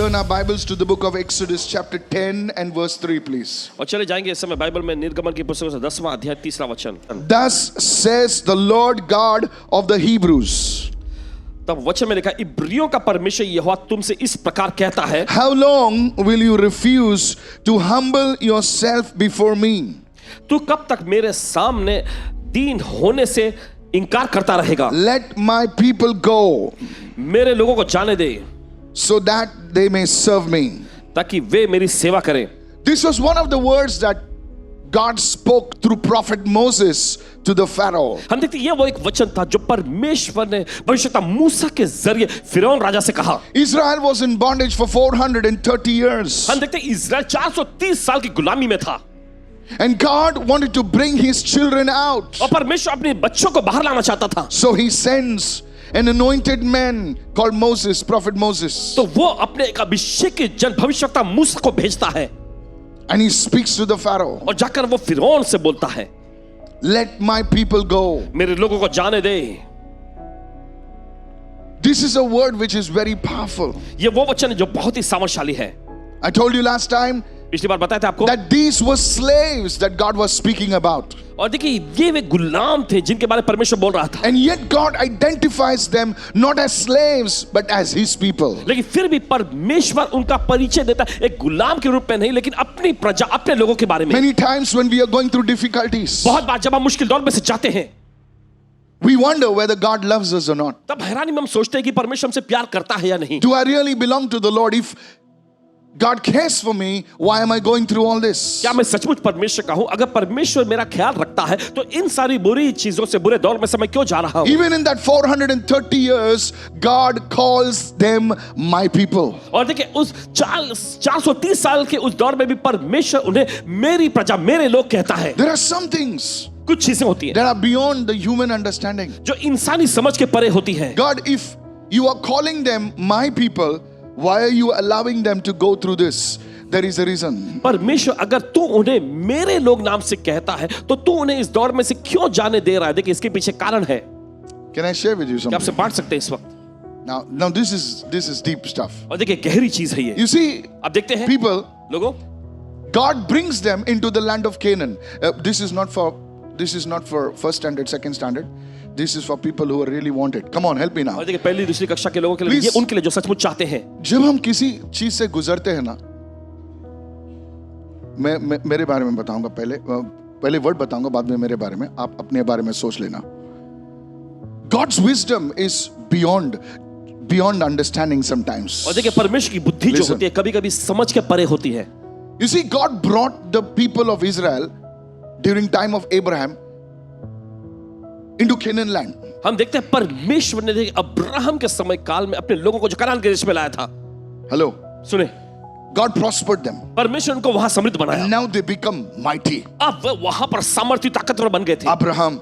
turn our Bibles to the book of Exodus chapter 10 and verse 3 please. और चले जाएंगे इस समय बाइबल में निर्गमन की पुस्तक से 10वां अध्याय 3रा वचन। Thus says the Lord God of the Hebrews. तब वचन में लिखा, इब्रियों का परमेश्वर यहोवा तुमसे इस प्रकार कहता है, How long will you refuse to humble yourself before me? तू कब तक मेरे सामने दीन होने से इनकार करता रहेगा? Let my people go मेरे लोगों को जाने दे, so that they may serve me. ताकि वे मेरी सेवा करें। This was one of the words that God spoke through prophet Moses to the Pharaoh. हम देखते हैं ये वो एक वचन था जो परमेश्वर ने भविष्यवक्ता मूसा के जरिए फिरौन राजा से कहा। Israel was in bondage for 430 years. हम देखते हैं इज़राइल 430 साल की गुलामी में था। And God wanted to bring his children out. और परमेश्वर अपने बच्चों को बाहर लाना चाहता था। So he sends an anointed man called Moses, prophet Moses. तो वो अपने एक अभिषेकी जन भविष्यवक्ता मूसा को भेजता है। And he speaks to the Pharaoh. और जाकर वो फिरौन से बोलता है, Let my people go. मेरे लोगों को जाने दे। This is a word which is very powerful. ये वो वचन है जो बहुत ही सामर्थशाली है। I told you last time पिछली बार बताया था आपको that these were slaves that God was speaking about. और देखिए ये वे गुलाम थे जिनके बारे में परमेश्वर बोल रहा था। And yet God identifies them not as slaves but as his people. लेकिन फिर भी परमेश्वर उनका परिचय देता है एक गुलाम के रूप में नहीं, लेकिन अपनी प्रजा, अपने लोगों के बारे में। Many times when we are going through difficulties, बहुत बार जब हम मुश्किल दौर में से जाते हैं, we wonder whether God loves us or not. तब हैरानी में हम सोचते हैं कि परमेश्वर हमसे प्यार करता है या नहीं। Do I really belong to the Lord? If God cares for me, why am I going through all this? क्या मैं सचमुच परमेश्वर का हूं? अगर परमेश्वर मेरा ख्याल रखता है तो इन सारी बुरी चीजों से, बुरे दौर में से मैं क्यों जा रहा हूं? Even in that 430 years, God calls them my people. और देखिए उस 430 साल के उस दौर में भी परमेश्वर उन्हें मेरी प्रजा, मेरे लोग कहता है। There are some things कुछ चीजें होती हैं that are beyond the human understanding. जो इंसानी समझ के परे होती हैं। God, if you are calling them my people, why are you allowing them to go through this? There is a reason. परमेश्वर अगर तू उन्हें मेरे लोग नाम से कहता है तो तू उन्हें इस दौर में से क्यों जाने दे रहा है? देखिए इसके पीछे कारण है। Can I share with you क्या आपसे something? बांट सकते हैं इस वक्त? Now this is deep stuff. और देखिए गहरी चीज है ये। You see, आप देखते हैं people, लोगों, God brings them into the land of Canaan. This is not for first standard, second standard. This is for people who really want it. Come on, help me now. और देखिए पहली दूसरी कक्षा के लोगों के लिए, ये उनके लिए जो सचमुच चाहते हैं। जब हम किसी चीज से गुजरते हैं ना, मैं मेरे बारे में बताऊंगा पहले वर्ड बताऊंगा, बाद में मेरे बारे में, आप अपने बारे में सोच लेना। God's wisdom is beyond understanding sometimes. और देखिए परमेश्वर की बुद्धि जो होती है कभी-कभी समझ के परे होती है। You see, God brought the people of Israel during time of Abraham into Canaan land. हम देखते हैं परमेश्वर ने अब्राहम के समय काल में अपने लोगों को जो कनान के देश में लाया था। Hello. सुने, God prospered them. परमेश्वर उनको वहां समृद्ध बनाया। And now they become mighty. अब वे वहां पर सामर्थ्य ताकतवर बन गए थे। Abraham,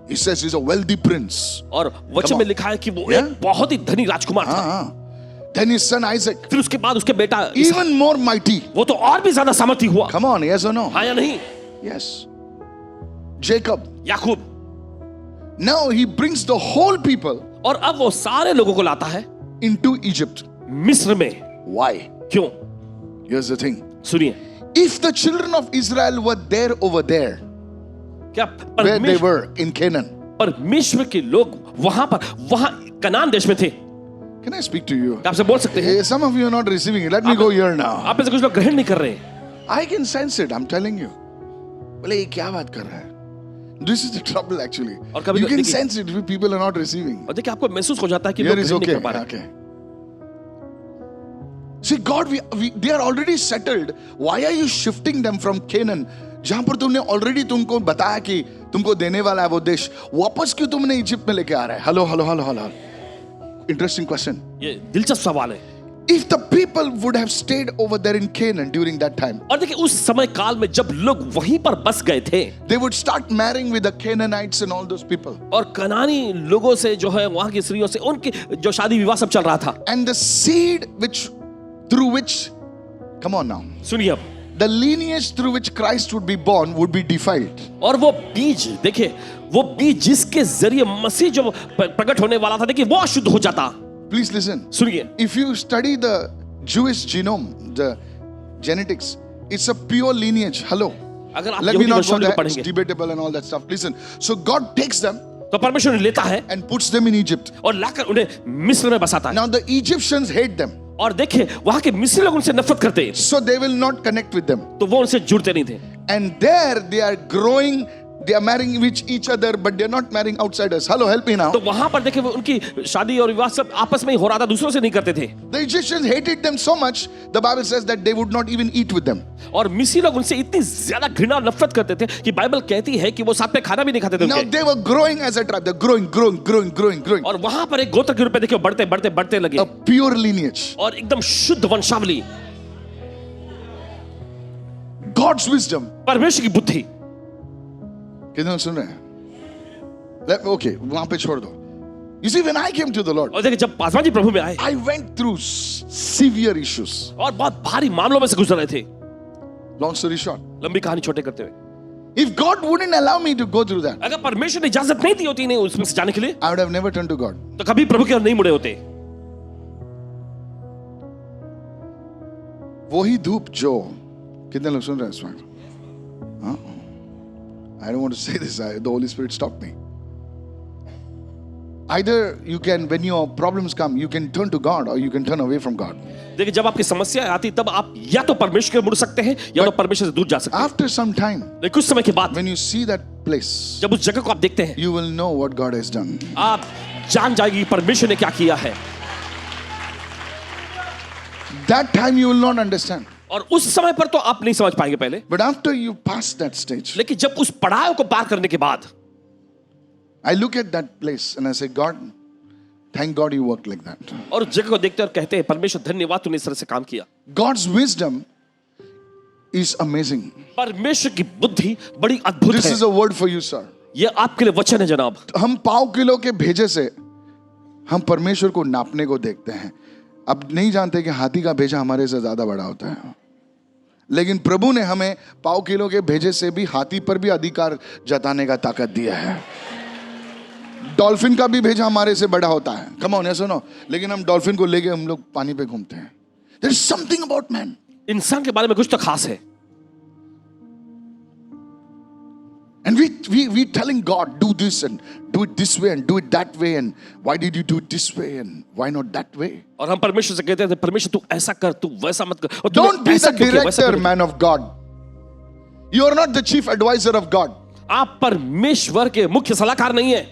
he says he's a wealthy prince. और वचन में लिखा है कि वो एक बहुत ही धनी राजकुमार था। Then his son Isaac, फिर उसके बाद उसके बेटा even more mighty. वो तो और भी ज्यादा सामर्थ्य हुआ। Come on, yes or no? हाँ या नहीं? Yes. Jacob. Yakub. Now he brings the whole people और अब वो सारे लोगों को लाता है into Egypt. मिस्र में। Why? क्यों? Here's the thing. सुनिए, If the children of Israel were there over there, क्या where they were in Canaan, परमेश्वर के लोग वहां कनान देश में थे। can I speak to you? आपसे बोल सकते हैं। Some of you are not receiving it. Let me go here now. आप में से कुछ लोग ग्रहण नहीं कर रहे। I can sense it. I'm telling you. बोले ये क्या बात कर रहा है? This is the trouble actually. You can sense it if people are not receiving. और देखिए आपको महसूस हो जाता है कि Here लोग is ग्रहण नहीं okay. कर पा रहे। Okay. See, God, they are already settled. Why are you shifting them from Canaan? जहां पर तुमने already तुमको बताया कि तुमको देने वाला है वो देश, वापस क्यों तुमने इजिप्ट में लेके आ रहा है? Hello. Interesting question. ये दिलचस्प सवाल है। If the people would have stayed over there in Canaan during that time, और देखिए उस समय काल में जब लोग वहीं पर बस गए थे, they would start marrying with the Canaanites and all those people. और कनानी लोगों से जो है वहां की स्त्रियों से उनकी जो शादी विवाह सब चल रहा था। And the seed through which, come on now, सुनिए अब, the lineage through which Christ would be born would be defiled. और वो बीज, देखिए वो बीज जिसके जरिए मसीह जो प्रकट होने वाला था, देखिए वो अशुद्ध हो जाता। Please listen. सुनिए, If you study the Jewish genome, the genetics, it's a pure lineage. Hello. अगर आप Let me यहूदी not go वंशावली there. को It's पढ़ेंगे debatable and all that stuff. Listen. So God takes them तो परमेश्वर उन्हें लेता है and puts them in Egypt. और लाकर उन्हें मिस्र में बसाता है। Now the Egyptians hate them. और देखिए वहां के मिस्री लोग उनसे नफरत करते हैं, So they will not connect with them. तो वो उनसे जुड़ते नहीं थे। And there they are growing, they are marrying with each other, but they're not marrying outsiders. Hello, help me now. तो वहां पर देखिए वो उनकी शादी और विवाह सब आपस में ही हो रहा था, दूसरों से नहीं करते थे। The Egyptians hated them so much, the Bible says that they would not even eat with them. और मिस्री लोग उनसे इतनी ज्यादा घृणा और नफरत करते थे कि बाइबल कहती है कि वो साथ में खाना भी नहीं खाते थे Now उनके। they were growing as a tribe. They're growing. और वहां पर एक गोत्र के रूप में देखिए बढ़ते लगे A pure lineage. और एकदम शुद्ध वंशावली, God's wisdom. परमेश्वर की बुद्धि। कितने लोग सुन रहे हैं? Okay, वहां पे छोड़ दो. You see, when I came to the Lord, और देखिए जब पासवान जी प्रभु में आए I went through severe issues. और बहुत भारी मामलों में से गुजर रहे थे। Long story short, लंबी कहानी छोटे करते हुए, if God wouldn't allow me to go through that, अगर परमेश्वर ने इजाजत नहीं दी होती इन्हें उसमें से जाने के लिए, I would have never turned to God. तो कभी प्रभु की ओर नहीं मुड़े होते। वही धूप जो कितने लोग सुन रहे हैं इस वक्त? हाँ? I don't want to say this. The Holy Spirit stopped me. Either you can, when your problems come, you can turn to God or you can turn away from God. देखिए जब आपकी समस्या आती तब आप या तो परमेश्वर की ओर मुड़ सकते हैं या तो परमेश्वर से दूर जा सकते हैं। After some time, लेकिन कुछ समय के बाद when you see that place, जब उस जगह को आप देखते हैं, you will know what God has done. आप जान जाएगी परमेश्वर ने क्या किया है। That time you will not understand. और उस समय पर तो आप नहीं समझ पाएंगे पहले, But after you pass that stage, लेकिन जब उस पड़ाव को पार करने के बाद I look at that place and I say, God, thank God you worked like that. और उस जगह को देखते हैं और कहते हैं परमेश्वर धन्यवाद तूने इस तरह से काम किया। God's wisdom is amazing. परमेश्वर की बुद्धि बड़ी अद्भुत This है। is a word for you, sir. ये आपके लिए वचन है जनाब। हम पाव किलो के भेजे से हम परमेश्वर को नापने को देखते हैं। अब नहीं जानते कि हाथी का भेजा हमारे से ज्यादा बड़ा होता है, लेकिन प्रभु ने हमें पाव किलो के भेजे से भी हाथी पर भी अधिकार जताने का ताकत दिया है। डॉल्फिन का भी भेजा हमारे से बड़ा होता है। कम ऑन, सुनो, लेकिन हम डॉल्फिन को लेके हम लोग पानी पे घूमते हैं। There is something about man. इंसान के बारे में कुछ तो खास है। And we telling God, do this and do it this way and do it that way, and why did you do it this way and why not that way? और हम परमेश्वर से कहते हैं परमेश्वर तू ऐसा कर, तू वैसा मत कर। और तूने Don't be ऐसा the क्यों किया, वैसा director, क्यों man of God. You are not the chief advisor of God. किया? आप परमेश्वर के मुख्य सलाहकार नहीं है।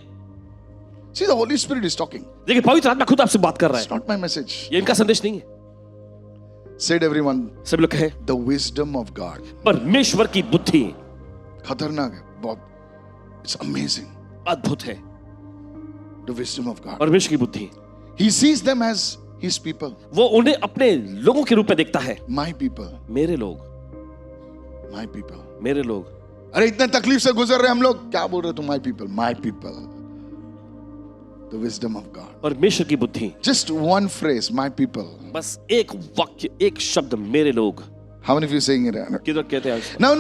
See, the Holy Spirit is talking. देखिए पवित्र आत्मा खुद आपसे बात कर रहा It's है। not my message. ये इनका संदेश नहीं है। Said everyone, सब लोग कहे the wisdom of God. परमेश्वर की बुद्धि खतरनाक है बहुत. It's amazing. अद्भुत है। The wisdom of God. परमेश्वर की बुद्धि, He sees them as His people. वो उन्हें अपने लोगों के रूप में देखता है। My people. मेरे लोग, My people. मेरे लोग। अरे इतने तकलीफ से गुजर रहे हम लोग, क्या बोल रहे हो तुम? My people. My people. The wisdom of God. परमेश्वर की बुद्धि, Just one phrase, my people. बस एक वाक्य, एक शब्द, मेरे लोग। How many of you saying it? किधर कहते हैं? Now,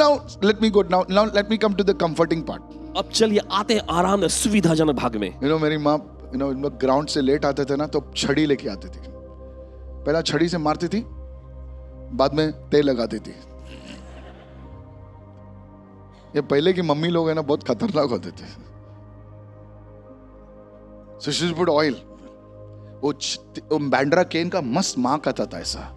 let me go. Now, let me come to the comforting part. अब चलिए आते हैं आराम में सुविधाजनक भाग में। You know, मेरी माँ, you know, लोग ग्राउंड से लेट आते थे ना, तो छड़ी लेके आती थी। पहला छड़ी से मारती थी, बाद में तेल लगाती थी। ये पहले की मम्मी लोग है ना, बहुत खतरनाक होते थे। So she put oil. वो बैंड्रा केन का मस्त माँ का था ऐसा।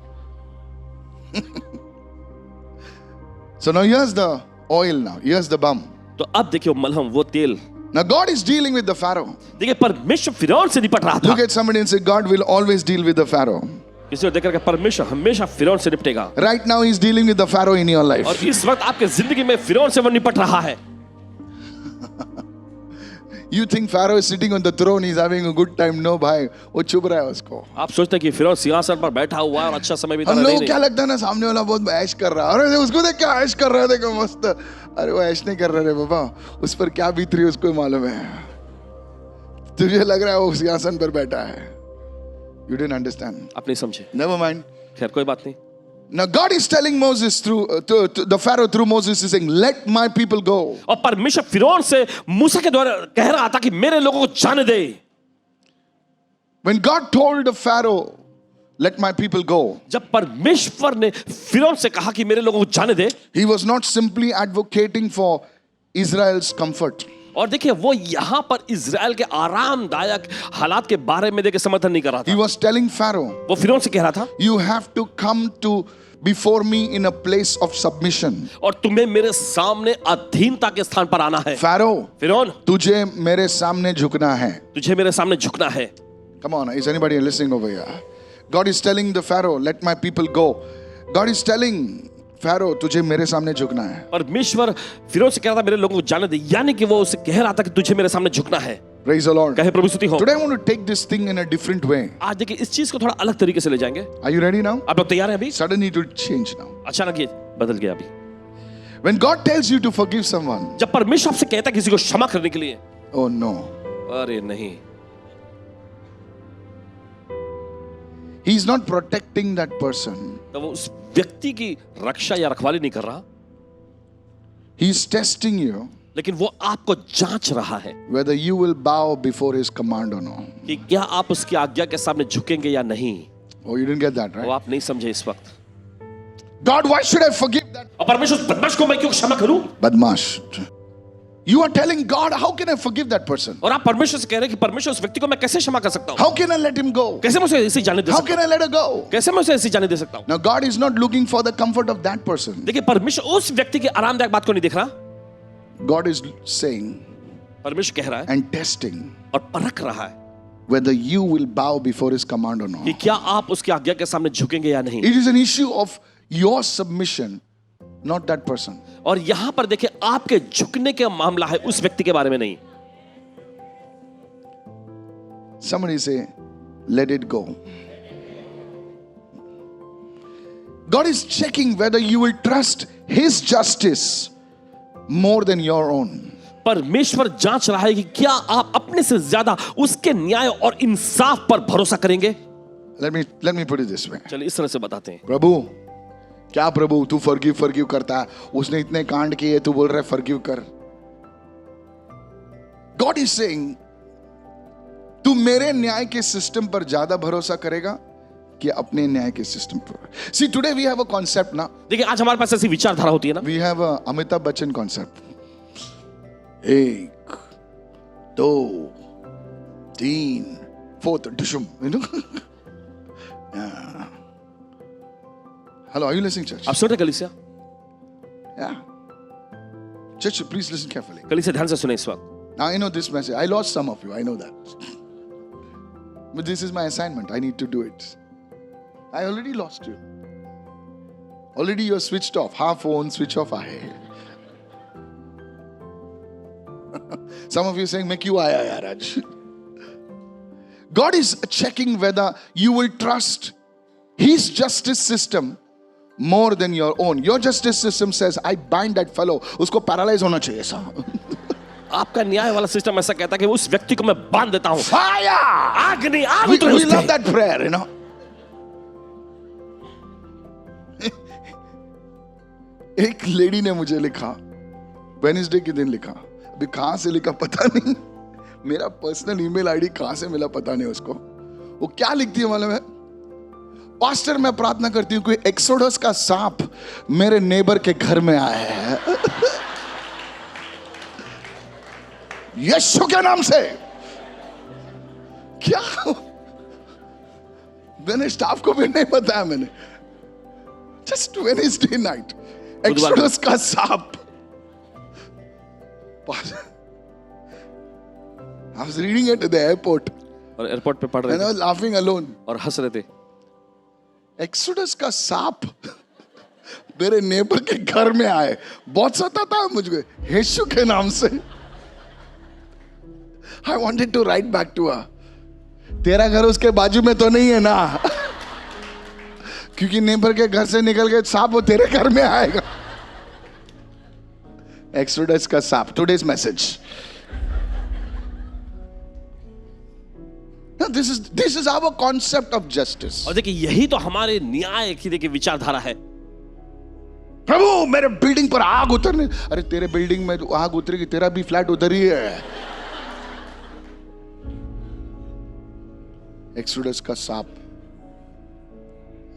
So now here's the oil now. Here's the balm. तो अब देखिए वो मलहम, वो तेल। Now God is dealing with the Pharaoh. देखिए परमेश्वर फिरौन से निपट रहा था। Look at somebody and say, God will always deal with the Pharaoh. किसी को देखकर परमेश्वर हमेशा फिरौन से निपटेगा। Right now he's dealing with the Pharaoh in your life. और इस वक्त आपके जिंदगी में फिरौन से वो निपट रहा है। You think Pharaoh is sitting on the throne, he's having a good time? No भाई, वो चुप रहा है उसको। आप सोचते हैं कि फिरौन सिंहासन पर बैठा हुआ है और अच्छा समय बिता हम रहा है। लोगों को नहीं, क्या लगता है ना, सामने वाला बहुत ऐश कर रहा है, अरे उसको देख क्या ऐश कर रहा है, देखो मस्त। अरे वो ऐश नहीं कर रहा है बाबा, उस पर क्या बीत रही है उसको मालूम है। तुझे लग रहा है वो सिंहासन पर बैठा है। You didn't understand. आप नहीं समझे। Never mind. खैर कोई बात नहीं। Now God is telling Moses through to the Pharaoh through Moses is saying, let my people go. और परमेश्वर फिरौन से मूसा के द्वारा कह रहा था कि मेरे लोगों को जाने दे। When God told the Pharaoh let my people go, जब परमेश्वर ने फिरौन से कहा कि मेरे लोगों को जाने दे, he was not simply advocating for Israel's comfort. और देखिए वो यहां पर इजराइल के आरामदायक हालात के बारे में देखिए समर्थन नहीं कर रहा He था। was telling Pharaoh, वो फिरौन से कह रहा था, you have to come to before me in a place of submission. और तुम्हें मेरे सामने अधीनता के स्थान पर आना है। Pharaoh, फिरौन, तुझे मेरे सामने झुकना है. तुझे मेरे सामने झुकना है। Come on, is anybody listening over here? God is telling the Pharaoh, let my people go. God is telling Pharaoh, तुझे मेरे सामने झुकना है. परमेश्वर फिरौन से कह रहा था मेरे लोगों को जाने दे, यानी कि वो उसे कह रहा था कि तुझे मेरे सामने झुकना है। Praise the Lord. कहे प्रभु स्तुति हो। Today I want to take this thing in a different way. आज देखिए इस चीज को थोड़ा अलग तरीके से ले जाएंगे। Are you ready now? आप लोग तैयार हैं अभी? Suddenly it will change now. अचानक ये बदल गया अभी। When God tells you to forgive someone, जब परमेश्वर आपसे कहता है किसी को क्षमा करने के लिए, oh no, अरे नहीं, He's not protecting that person. तो वो उस व्यक्ति की रक्षा या रखवाली नहीं कर रहा, He's testing you लेकिन वो आपको जांच रहा है whether you will bow before His command or not. कि क्या आप उसकी आज्ञा के सामने झुकेंगे या नहीं। Oh, you didn't get that, वो right? आप नहीं समझे इस वक्त। God, why should I forgive that और परमेश्वर बदमाश को मैं क्यों क्षमा करूं? badmash? You are telling God, how can I forgive that person? और आप परमेश्वर से कह रहे हैं कि परमेश्वर उस व्यक्ति को मैं कैसे क्षमा कर सकता हूं? How can I let him go? कैसे मैं उसे ऐसे जाने दे How सकता can I let her go? हूं? कैसे मैं उसे ऐसे जाने दे सकता हूं? Now, God is not looking for the comfort of that person. देखिए परमेश्वर उस व्यक्ति की आरामदायक बात को नहीं देख रहा, God is saying परमेश्वर कह रहा है and testing और परख रहा है whether you will bow before His command or कि not. क्या आप उसकी आज्ञा के सामने झुकेंगे या नहीं। It is an issue of your submission, not that person. और यहां पर देखिए आपके झुकने का मामला है, उस व्यक्ति के बारे में नहीं। Somebody say, let it go. God is checking whether you will trust His justice more than your own. परमेश्वर जांच रहा है कि क्या आप अपने से ज्यादा उसके न्याय और इंसाफ पर भरोसा करेंगे। Let me put it this way. चलिए इस तरह से बताते हैं। प्रभु, क्या प्रभु तू फॉरगिव करता है, उसने इतने कांड किए, तू बोल रहा है फॉरगिव कर। गॉड इज सेइंग, तू मेरे न्याय के सिस्टम पर ज्यादा भरोसा करेगा कि अपने न्याय के सिस्टम पर। See today we have a concept ना, देखिए आज हमारे पास ऐसी विचारधारा होती है ना, we have a Amitabh Bachchan concept. 1 2 3 4 डिशुम, you know. Hello, are you listening, church? आप सुन रहे कलीसिया? Yeah. Church, please listen carefully. कलीसिया ध्यान से सुने इस वक्त। Now, I know this message. I lost some of you. I know that. But this is my assignment. I need to do it. I already lost you. Already you're switched off. Half phone, switch off. Some of you saying, "Make you aaya yaar aaj." God is checking whether you will trust His justice system more than your own. Your justice system says, I bind that fellow. उसको paralyze होना चाहिए सा. आपका न्याय वाला system ऐसा कहता है कि उस व्यक्ति को मैं बांध देता हूं। Fire! आग नहीं, आग We उतरे उस love पे। that prayer, you know. एक लेडी ने मुझे लिखा, वेडनेसडे के दिन लिखा, अभी कहां से लिखा पता नहीं, मेरा पर्सनल ईमेल आईडी कहां से मिला पता नहीं उसको। वो क्या लिखती है मालूम है? पास्टर, मैं प्रार्थना करती हूँ कोई एक्सोडस का सांप मेरे नेबर के घर में आया है यीशु के नाम से। क्या? मैंने स्टाफ को भी नहीं बताया, मैंने जस्ट वेडनेसडे नाइट एक्सोडस का सांप। I was reading it at the airport और एयरपोर्ट पे पढ़ रहे and I थे was laughing alone. और हंस रहे थे। एक्सोडस का सांप मेरे नेबर के घर में आए, बहुत सताता है मुझको, यीशु के नाम से। I wanted to write back to her, तेरा घर उसके बाजू में तो नहीं है ना? क्योंकि नेबर के घर से निकल के सांप वो तेरे घर में आएगा। एक्सोडस का सांप, today's message. Now, this is our concept of justice. और देखिए यही तो हमारे न्याय की देखिए विचारधारा है। प्रभु मेरे बिल्डिंग पर आग उतरने, अरे तेरे बिल्डिंग में आग उतरेगी, तेरा भी फ्लैट उधर ही है। एक्सोडस का सांप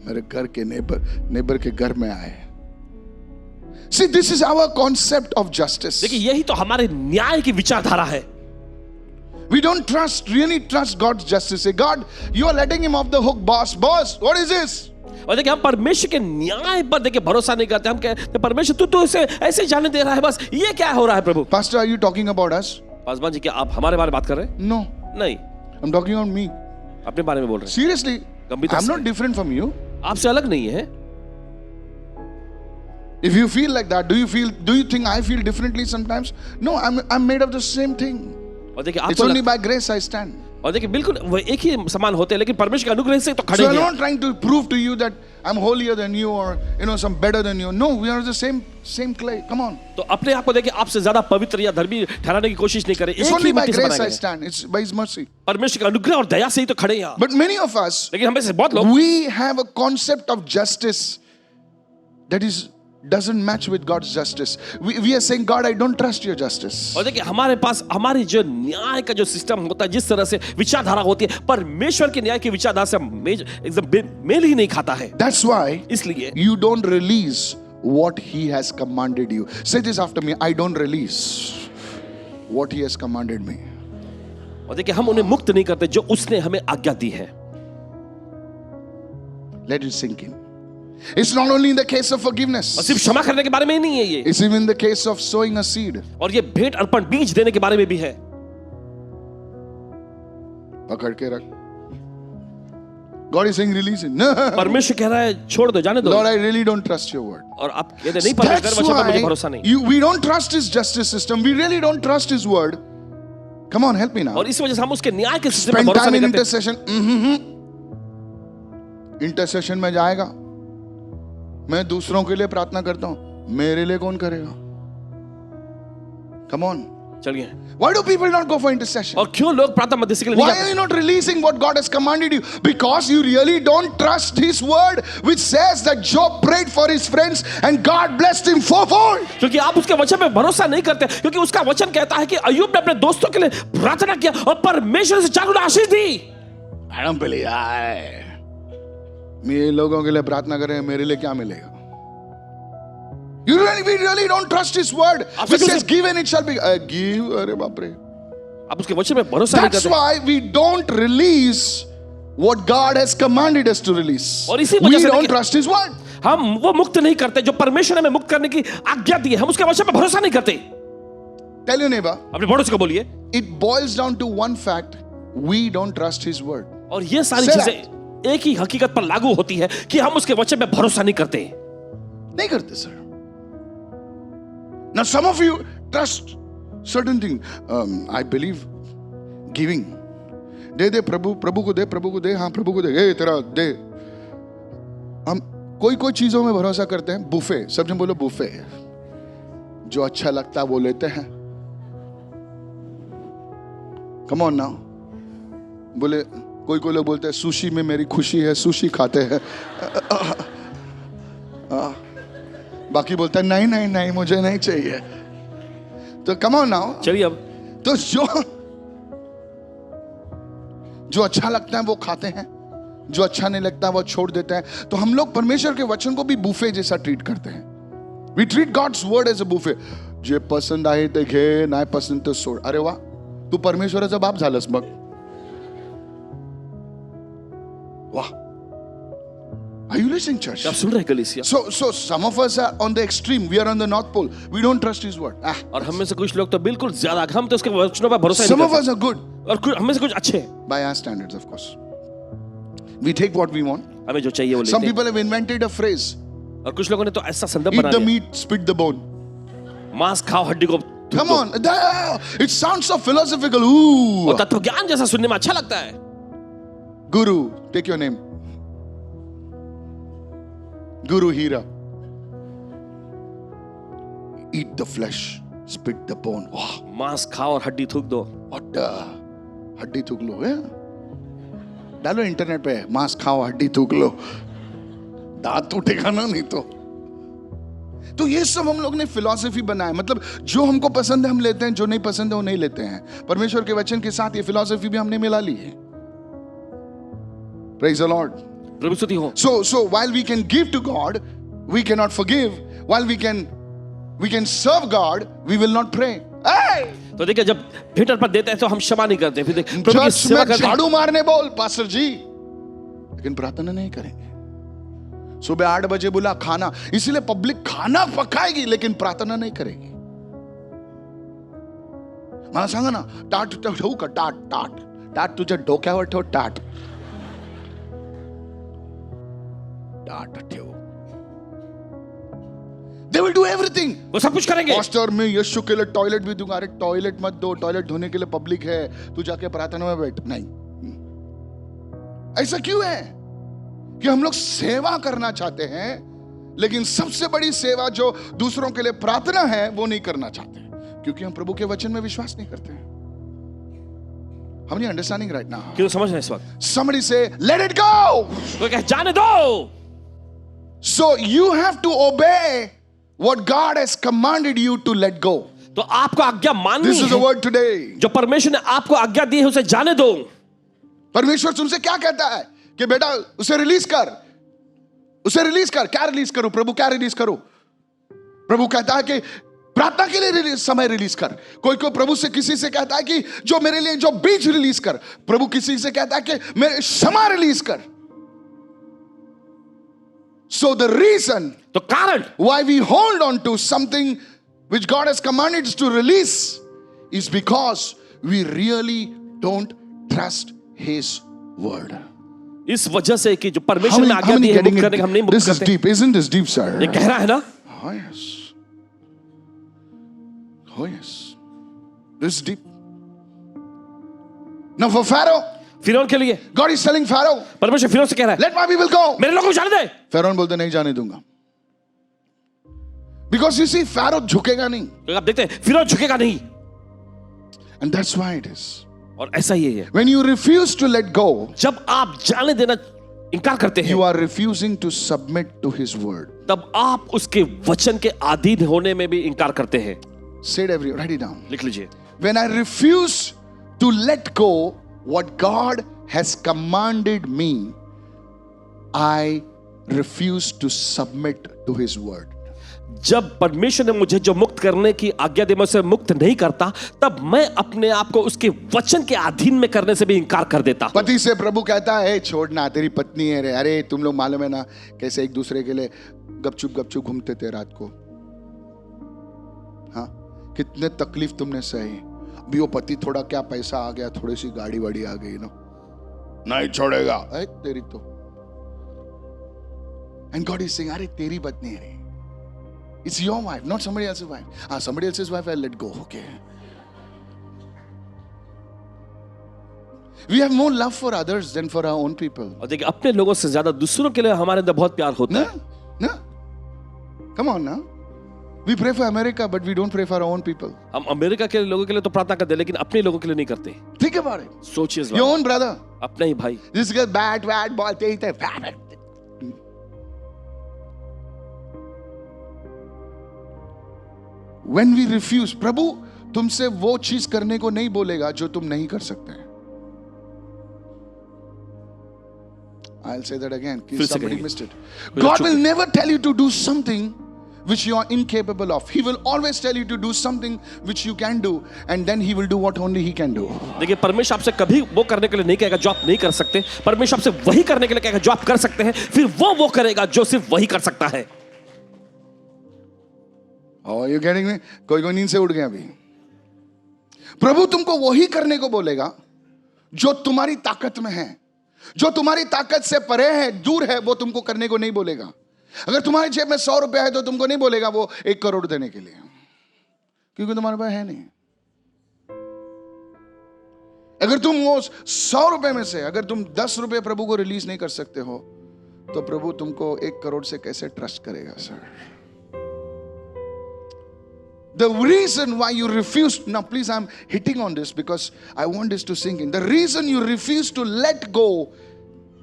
मेरे घर के नेबर के घर में आए. See, this is our concept of justice. देखिए यही तो हमारे न्याय की विचारधारा है. We don't really trust God's justice. Say, God, you are letting him off the hook, boss. Boss, what is this? और देखिए हम परमेश्वर के न्याय पर देखिए भरोसा नहीं करते. हम कहते परमेश्वर तू तो इसे ऐसे जाने दे रहा है, बस ये क्या हो रहा है प्रभु? Pastor, are you talking about us? Paswan ji क्या आप हमारे बारे में बात कर रहे हैं? No, नहीं, I'm talking on me. अपने बारे में बोल रहे हैं. Seriously, गंभीरता I'm से. not different from you. आपसे अलग नहीं है. If you feel like that, do you think I feel differently sometimes? No, I'm made of the same thing. और देखिए It's only by grace I stand. और देखिए बिल्कुल वो एक ही समान होते हैं, लेकिन परमेश्वर के अनुग्रह से तो खड़े So I'm हैं. not trying to prove to you that I'm holier than you or some better than you. No, we are the same clay. Come on. तो अपने आप को देखिए आपसे ज्यादा पवित्र या धर्मी ठहराने की कोशिश नहीं करें. It's एक only ही by मिट्टी से grace बनाए I गए. stand. It's by His mercy. परमेश्वर के अनुग्रह और दया से ही तो खड़े हैं यहाँ. But many of us, लेकिन हमें से बहुत लोग we have a concept of justice that doesn't match with God's justice. We are saying, God, I don't trust your justice. और देखिए हमारे पास हमारी जो न्याय का जो सिस्टम होता है, जिस तरह से विचारधारा होती है, परमेश्वर के न्याय की विचारधारा से एकदम मेल ही नहीं खाता है. That's why इसलिए you don't release what He has commanded you. Say this after me. I don't release what He has commanded me. और देखिए हम उन्हें मुक्त नहीं करते जो उसने हमें आज्ञा दी है. Let it sink in. It's not only in the case of और forgiveness. सिर्फ क्षमा करने के बारे में ही नहीं है ये. It's even in the case of sowing a seed. और ये भेंट अर्पण बीज देने के बारे में भी है. पकड़ के रख. God is saying release it. No. परमेश्वर कह रहा है छोड़ दो, जाने दो. Lord, I really don't trust your word. और आप कहते नहीं परमेश्वर That's वचन पर मुझे why भरोसा नहीं. we don't trust His justice system. We really don't trust His word. Come on, help me now. और इस वजह से हम उसके न्याय के सिस्टम पर Spend भरोसा time in नहीं करते. intercession. Intercession में जाएगा. मैं दूसरों के लिए प्रार्थना करता हूं, मेरे लिए कौन करेगा? Come on. चलिए. Why do people not go for intercession? और क्यों लोग प्रार्थना मध्यस्थी के लिए नहीं Why जाते? are you not releasing what God has commanded you? Because you really don't trust His word, which says that Job prayed for his friends and God blessed him fourfold. क्योंकि आप उसके वचन पे भरोसा नहीं करते, क्योंकि उसका वचन कहता है कि अय्यूब ने अपने दोस्तों के लिए प्रार्थना किया और परमेश्वर से चार गुना आशीष दी. I don't believe that. मैं ये लोगों के लिए प्रार्थना कर रहे हैं, मेरे लिए क्या मिलेगा? We really don't trust His word. Which says, give and it shall be. Give, अरे बाप रे. आप उसके वचन पे भरोसा नहीं That's करते. why we don't release what God has commanded us to release. और इसी We वजह से don't देखिए- trust His word. हम वो मुक्त नहीं करते जो परमेश्वर ने हमें मुक्त करने की आज्ञा दी है. हम उसके वचन पे भरोसा नहीं करते. Tell your neighbor, अपने पड़ोसी को बोलिए. it boils down to one fact: we don't trust His word. और ये सारी Say चीजें एक ही हकीकत पर लागू होती है कि हम उसके वचन पे भरोसा नहीं करते. नहीं करते sir. Now some of you trust certain thing. I believe giving. दे प्रभु को दे, हाँ प्रभु को दे, ए तेरा दे. हम कोई चीजों में भरोसा करते हैं. बुफे, सब जन बोलो बुफे. जो अच्छा लगता है वो लेते हैं. Come on now. बोले कोई लोग बोलते हैं सुशी में मेरी खुशी है, सुशी खाते हैं. बाकी बोलता है नहीं मुझे नहीं चाहिए. तो come on now. चलिए अब तो जो अच्छा लगता है वो खाते हैं, जो अच्छा नहीं लगता है वो छोड़ देते हैं. तो हम लोग परमेश्वर के वचन को भी बुफे जैसा ट्रीट करते हैं. We treat God's word as a buffet. जे पसंद आहे ते घे, नाही पसंद ते सोड. अरे वा, तू परमेश्वराचा बाप झालास मग. वाह. Are you listening, church? आप सुन रहे हैं कलीसिया? So some of us are on the extreme. We are on the North Pole. We don't trust His word. और हम में से कुछ लोग तो बिल्कुल ज्यादा, हम तो उसके वचनों पर भरोसा Some नहीं of us करते. are good और हम में से कुछ अच्छे हैं. by our standards, of course. We take what we want. हमें जो चाहिए वो Some लेते हैं. people have invented a phrase: और कुछ लोगों ने तो ऐसा संदर्भ eat बना the दिया. meat, spit the bone. मांस खाओ, हड्डी को Come on, it sounds so philosophical. Ooh. और तत्व ज्ञान जैसा सुनने में अच्छा लगता है. Guru, take your name. Guru Hira. Eat the flesh, spit the bone. Wow, मांस खाओ और हड्डी थूक दो. what the? हड्डी थूक लो, है? डालो इंटरनेट पे, मांस खाओ हड्डी थूक लो. दांत टूटेगा ना नहीं तो ये सब हम लोग ने फिलॉसफी बनाया. मतलब जो हमको पसंद है हम लेते हैं, जो नहीं पसंद है वो नहीं लेते हैं. परमेश्वर के वचन के साथ ये फिलॉसफी भी हमने मिला ली है. Praise the Lord. प्रभु स्तुति हो। So while we can give to God, we cannot forgive. While we can serve God, we will not pray. Hey! तो देखिए जब भेंट अर्पण देते हैं तो हम क्षमा नहीं करते, फिर प्रभु की चर्च सेवा में करते हैं। झाड़ू मारने बोल पास्टर जी, लेकिन प्रार्थना नहीं करेंगे। सुबह 8 बजे बोला खाना, इसलिए पब्लिक खाना पकाएगी लेकिन प्रार्थना नहीं करेगी। मला सांगा ना, टाट ठेवू का? टाट तुझ्या डोक्यावर ठेव, टाट ठेव। They will do everything. वो सब कुछ करेंगे। पास्टर मैं यीशु के लिए टॉयलेट भी दूंगा। अरे टॉयलेट मत दो, टॉयलेट धोने के लिए पब्लिक है, तू जाके प्रार्थना में बैठ। नहीं, ऐसा क्यों है कि हम लोग सेवा करना चाहते हैं लेकिन सबसे बड़ी सेवा जो दूसरों के लिए प्रार्थना है वो नहीं करना चाहते, क्योंकि हम प्रभु के वचन में विश्वास नहीं करते हैं। हम नहीं अंडरस्टैंडिंग राइट नाउ। क्यों समझ रहे हैं इस वक्त? Somebody say let it go. कोई कहे जाने दो। So you have to obey what God has commanded you to let go. तो आपको आज्ञा माननी This is the है। word today. जो परमेश्वर ने आपको आज्ञा दी है उसे जाने दो। परमेश्वर तुमसे क्या कहता है कि बेटा उसे रिलीज कर, उसे रिलीज कर। क्या रिलीज करूं प्रभु, क्या रिलीज करूं? प्रभु कहता है कि प्रार्थना के लिए समय रिलीज कर। कोई प्रभु से किसी से कहता है कि जो मेरे लिए जो बीज रिलीज कर। प्रभु किसी से कहता है कि मेरे क्षमा रिलीज कर। So the reason, तो कारण why we hold on to something which God has commanded us to release is because we really don't trust His word. इस वजह से कि जो परमेश्वर ने आज्ञा दी है मुक्त करने का हम नहीं मुक्त This is करते। deep, isn't this deep, sir? ये गहरा है ना? Oh yes. Oh yes. This is deep. Now for Pharaoh, फिरौन के लिए God is telling Pharaoh, परमेश्वर फिरौन से कह रहा है let my people go. मेरे लोगों को जाने दे। Pharaoh बोलते नहीं जाने दूंगा, because you see Pharaoh झुकेगा नहीं, तो आप देखते हैं फिरौन झुकेगा नहीं, and that's why it is. और ऐसा ही है। When you refuse to let go, जब आप जाने देना इनकार करते हैं, you are refusing to submit to His word. तब आप उसके वचन के अधीन होने में भी इनकार करते हैं। Say it every, write it down. लिख लीजिए। When I refuse to let go what God has commanded me, I refuse to submit to His word. जब परमेश्वर ने मुझे जो मुक्त करने की आज्ञा दी मैं उसे मुक्त नहीं करता, तब मैं अपने आप को उसके वचन के अधीन में करने से भी इनकार कर देता हूं। पति से प्रभु कहता है छोड़ना, तेरी पत्नी है रे। अरे तुम लोग मालूम है ना कैसे एक दूसरे के लिए गपचुप घूमते थे रात को। हाँ, कितने तकलीफ तुमने सही। अभी वो पति थोड़ा क्या पैसा आ गया, थोड़ी सी गाड़ी वाड़ी आ गई ना, नहीं छोड़ेगा तेरी तो। एंड गॉड इज सेइंग अरे तेरी पत्नी है रे, it's your wife, not somebody else's wife. Somebody else's wife I'll let go. Okay. We have more love for others than for our own people. और देखिए अपने लोगों से ज्यादा दूसरों के लिए हमारे अंदर बहुत प्यार होता है। ना? Come on now. We pray for America but we don't pray for our own people. हम अमेरिका के लोगों के लिए तो प्रार्थना करते हैं लेकिन अपने लोगों के लिए नहीं करते। Think about it. सोचिए इस Your बात। own brother. अपना ही भाई। This guy bad बोलते ही थे। When we refuse, प्रभु तुमसे वो चीज करने को नहीं बोलेगा जो तुम नहीं कर सकते। I'll say that again. Somebody missed it. God will never tell you to do something which you are incapable of. He will always tell you to do something which you can do, and then He will do what only He can do. देखिए परमेश्वर आपसे कभी वो करने के लिए नहीं कहेगा जो आप नहीं कर सकते। परमेश्वर आपसे वही करने के लिए कहेगा जो आप कर सकते हैं, फिर वो करेगा जो सिर्फ वही कर सकता है। Oh, you getting me? कोई नींद से उठ गया अभी। प्रभु तुमको वही करने को बोलेगा जो तुम्हारी ताकत में है, जो तुम्हारी ताकत से परे है, दूर है, वो तुमको करने को नहीं बोलेगा। अगर तुम्हारी जेब में 100 रुपया है तो तुमको नहीं बोलेगा वो 1 करोड़ देने के लिए, क्योंकि तुम्हारे पास है नहीं। अगर तुम वो 100 रुपए में से अगर तुम 10 रुपए प्रभु को रिलीज नहीं कर सकते हो तो प्रभु तुमको 1 करोड़ से कैसे ट्रस्ट करेगा sir? The reason why you refuse, now please I'm hitting on this because I want this to sink in. The reason you refuse to let go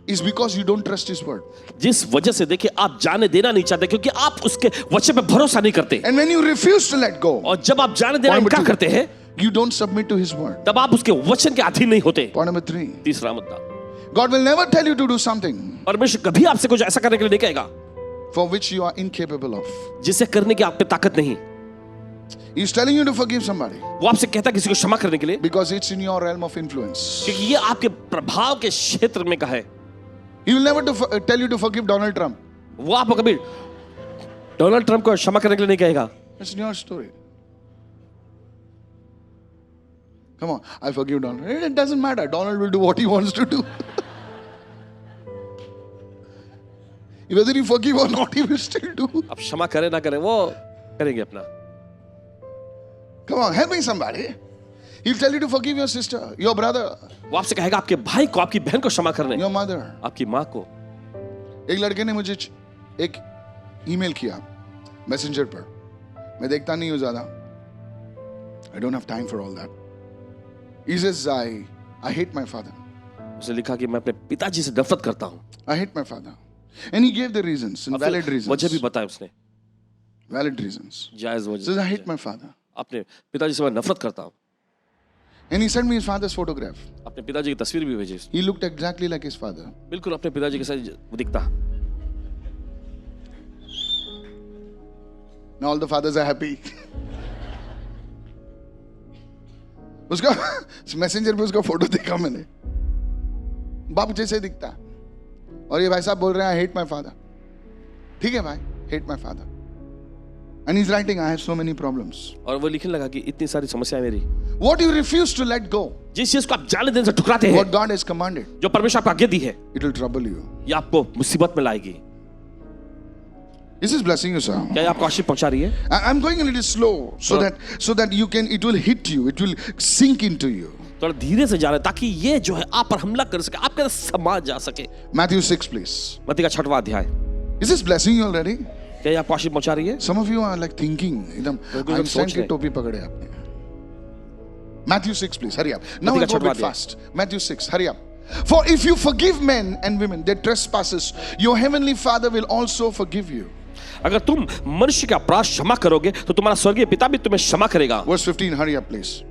is because you don't trust His word. जिस वजह से देखिए आप जाने देना नहीं चाहते क्योंकि आप उसके वचन पे भरोसा नहीं करते। And when you refuse to let go, और जब आप जाने देना इनकार करते हैं, you don't submit to His word. तब आप उसके वचन के अधीन नहीं होते। Point number 3. तीसरा मुद्दा, God will never tell you to do something परमेश्वर कभी आपसे कुछ ऐसा करने के लिए नहीं कहेगा for which you are incapable of. जिसे करने की आप पे ताकत नहीं। He's telling you to forgive somebody वो आपसे कहता है किसी को क्षमा करने के लिए, because it's in your realm of influence. क्योंकि ये आपके प्रभाव के क्षेत्र में का है। He will never tell you to forgive Donald Trump. वो आपको कभी डोनाल्ड ट्रंप को क्षमा करने के लिए नहीं कहेगा। It's your story. Come on, I forgive Donald. It doesn't matter. Donald will do what he wants to do. Whether you forgive or not, he will still do. अब क्षमा करे ना करे वो करेंगे अपना। Come on, help me somebody. He'll tell you to forgive your sister, your brother, वो आपसे कहेगा आपके भाई को, आपकी बहन को क्षमा करने, your mother. आपकी माँ को। एक लड़के ने मुझे एक ईमेल किया मैसेंजर पर, मैं देखता नहीं हूँ ज्यादा, I don't have time for all that. He says, I hate my father. उसे लिखा कि मैं अपने पिताजी से नफरत करता हूँ। I hate my father. And he gave the reasons, and valid reasons. वजह भी बताया उसने, Valid reasons. जायज He says, वजह। I hate my father. अपने पिताजी से मैं नफरत करता हूँ। And he sent me his father's photograph. अपने पिताजी की तस्वीर भी भेजी। He looked exactly like his father. बिल्कुल अपने पिताजी के साथ वो दिखता। Now all the fathers are happy. उसका मैसेंजर पे उसका फोटो देखा मैंने, बाप जैसे दिखता है, और ये भाई साहब बोल रहे हैं I hate my father. ठीक है भाई, hate my father. And he's writing, I have so many problems. और वो लिखने लगा कि इतनी सारी समस्याएं मेरी। What you refuse to let go, जिस चीज को आप जाने देने से ठुकराते हैं, what God has commanded, जो परमेश्वर आपको आज्ञा दी है, it will trouble you. ये आपको मुसीबत में लाएगी। This is blessing you, sir. क्या ये आपको आशीष पहुंचा रही है? I'm going a little slow so that you can, it will hit you, it will sink into you. थोड़ा धीरे से जा रहे ताकि ये जो है आप पर हमला कर सके, आपके अंदर समा जा सके। Matthew 6, please. मत्ती का 6वां अध्याय। Is this blessing you already? क्या ये आपको आशीष पहुंचा रही है? Some of you are like thinking, एकदम Einstein की टोपी पकड़े आपने। Matthew 6, please, hurry up. Now I go a bit fast. Matthew 6, hurry up. For if you forgive men and women their trespasses, your heavenly Father will also forgive you. अगर तुम मनुष्य का अपराध क्षमा करोगे तो तुम्हारा स्वर्गीय पिता भी तुम्हें क्षमा करेगा। Verse 15, hurry up, please.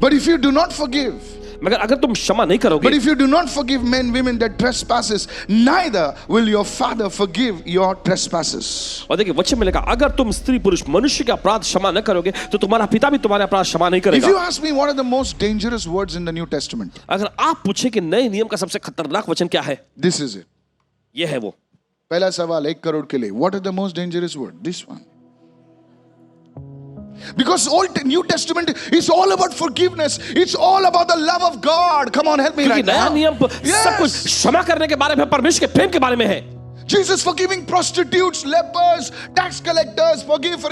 But if you do not forgive, मगर अगर तुम क्षमा नहीं करोगे, but if you do not forgive men, women their trespasses, neither will your Father forgive your trespasses. और देखिए वचन में लिखा, अगर तुम स्त्री पुरुष मनुष्य के अपराध क्षमा न करोगे तो तुम्हारा पिता भी तुम्हारे अपराध क्षमा नहीं If करेगा। you ask me what are the most dangerous words in the New Testament, अगर आप पूछे कि नए नियम का सबसे खतरनाक वचन क्या है, this is it. ये है वो। पहला सवाल 1 करोड़ के लिए, what are the most dangerous word? This one. Because Old New Testament is all about forgiveness. It's all about the love of God. Come on, help me क्योंकि right नया now. नियम सब कुछ क्षमा करने के बारे में, परमेश्वर के प्रेम के बारे में है। Jesus forgiving prostitutes, lepers, tax collectors, forgive.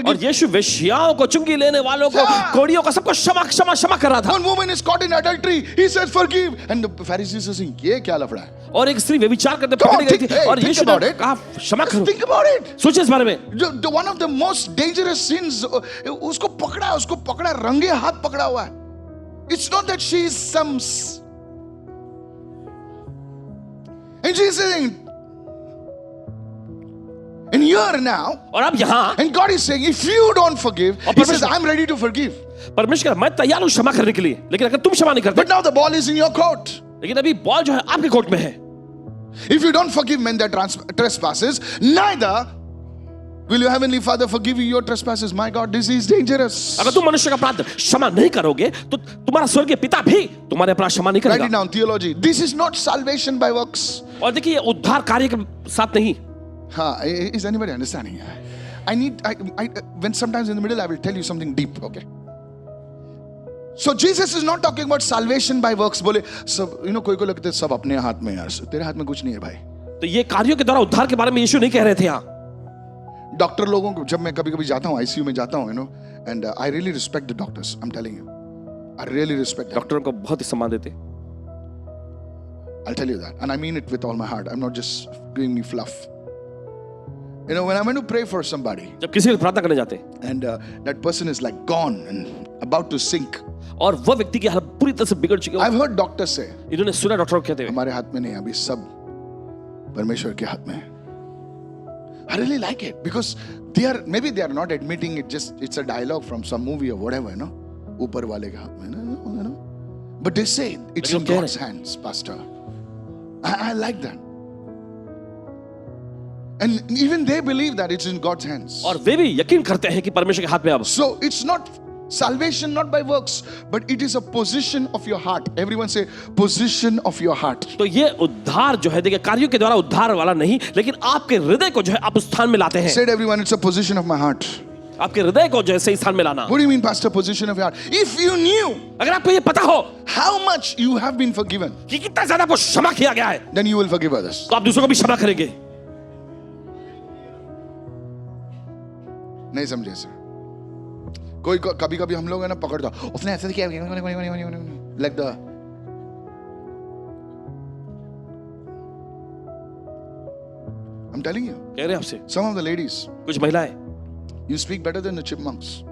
और यीशु वेश्याओं को, चुंगी लेने वालों को, कोड़ियों को, सबको क्षमा कर रहा था। One woman is caught in adultery. He says forgive, and the Pharisees are saying, ये क्या लफड़ा है? और एक स्त्री व्यभिचार करते पकड़ी गई थी और यीशु ने कहा क्षमा करो। Think about it. सोचिए इस बारे में। One of the most dangerous sins, उसको पकड़ा रंगे हाथ पकड़ा हुआ है. It's not that she is some. And she's saying, and here now, और अब यहाँ, and God is saying, if you don't forgive, He says, I'm ready to forgive. परमेश्वर मैं तैयार हूँ क्षमा करने के लिए, लेकिन अगर तुम क्षमा नहीं करते, But now the ball is in your court. लेकिन अभी बॉल जो है आपके कोर्ट में है। If you don't forgive men their trespasses, neither will your heavenly Father forgive you your trespasses. My God, this is dangerous. अगर तुम मनुष्य का अपराध क्षमा नहीं करोगे तो तुम्हारा स्वर्गीय पिता भी तुम्हारे अपराध क्षमा नहीं Write it करेगा। down, theology. This is not salvation by works. और देखिए ये उद्धार कार्य के साथ नहीं। Is anybody understanding? When sometimes in the middle I will tell you something deep, okay? So Jesus is not talking about salvation by works. बोले सब, कोई को लगता है सब अपने हाथ में यार, तेरे हाथ में कुछ नहीं है भाई। तो ये कार्यों के द्वारा उद्धार के बारे में यीशु नहीं कह रहे थे यहाँ। डॉक्टर लोगों को जब मैं कभी जाता हूँ आईसीयू में जाता हूँ, and I really respect the doctors. I'm telling you, I really respect them. डॉक्टरों को बहुत ही सम्मान देते। I'll tell you that, and I mean it with all my heart. I'm not just giving me fluff. When I'm going to pray for somebody, जब किसी को प्रार्थना करने जाते and that person is like gone and about to sink, और वह व्यक्ति की हालत पूरी तरह से बिगड़ चुकी है, I've heard doctors say, इन्होंने सुना डॉक्टरों को कहते हुए, हमारे हाथ में नहीं, अभी सब परमेश्वर के हाथ में है. I really like it because maybe they are not admitting it, just it's a dialogue from some movie or whatever, ऊपर वाले के हाथ में, But they say it's लेकिन in वो कह God's hands, Pastor. I like that. And even they believe that it's in God's hands. और वे भी यकीन करते हैं कि परमेश्वर के हाथ में अब So it's not salvation, not by works, but it is a position of your heart. Everyone say position of your heart. तो ये उद्धार जो है देखिए कार्यों के द्वारा उद्धार वाला नहीं, लेकिन आपके हृदय को जो है आप उस स्थान में लाते हैं. Said everyone, it's a position of my heart. आपके हृदय को जो है सही स्थान में लाना. What do you mean, Pastor? Position of your heart. If you knew अगर आपको ये पता हो how much you have been forgiven, कि कितना ज्यादा आपको क्षमा किया गया है, then you will forgive others. तो आप दूसरों को भी क्षमा करेंगे. नहीं समझे सर. कोई कभी कभी हम लोग है ना पकड़ता उसने ऐसे किया like the I'm telling you, कह रहे हैं आपसे some of the ladies, कुछ महिलाएं you speak better than the chipmunks.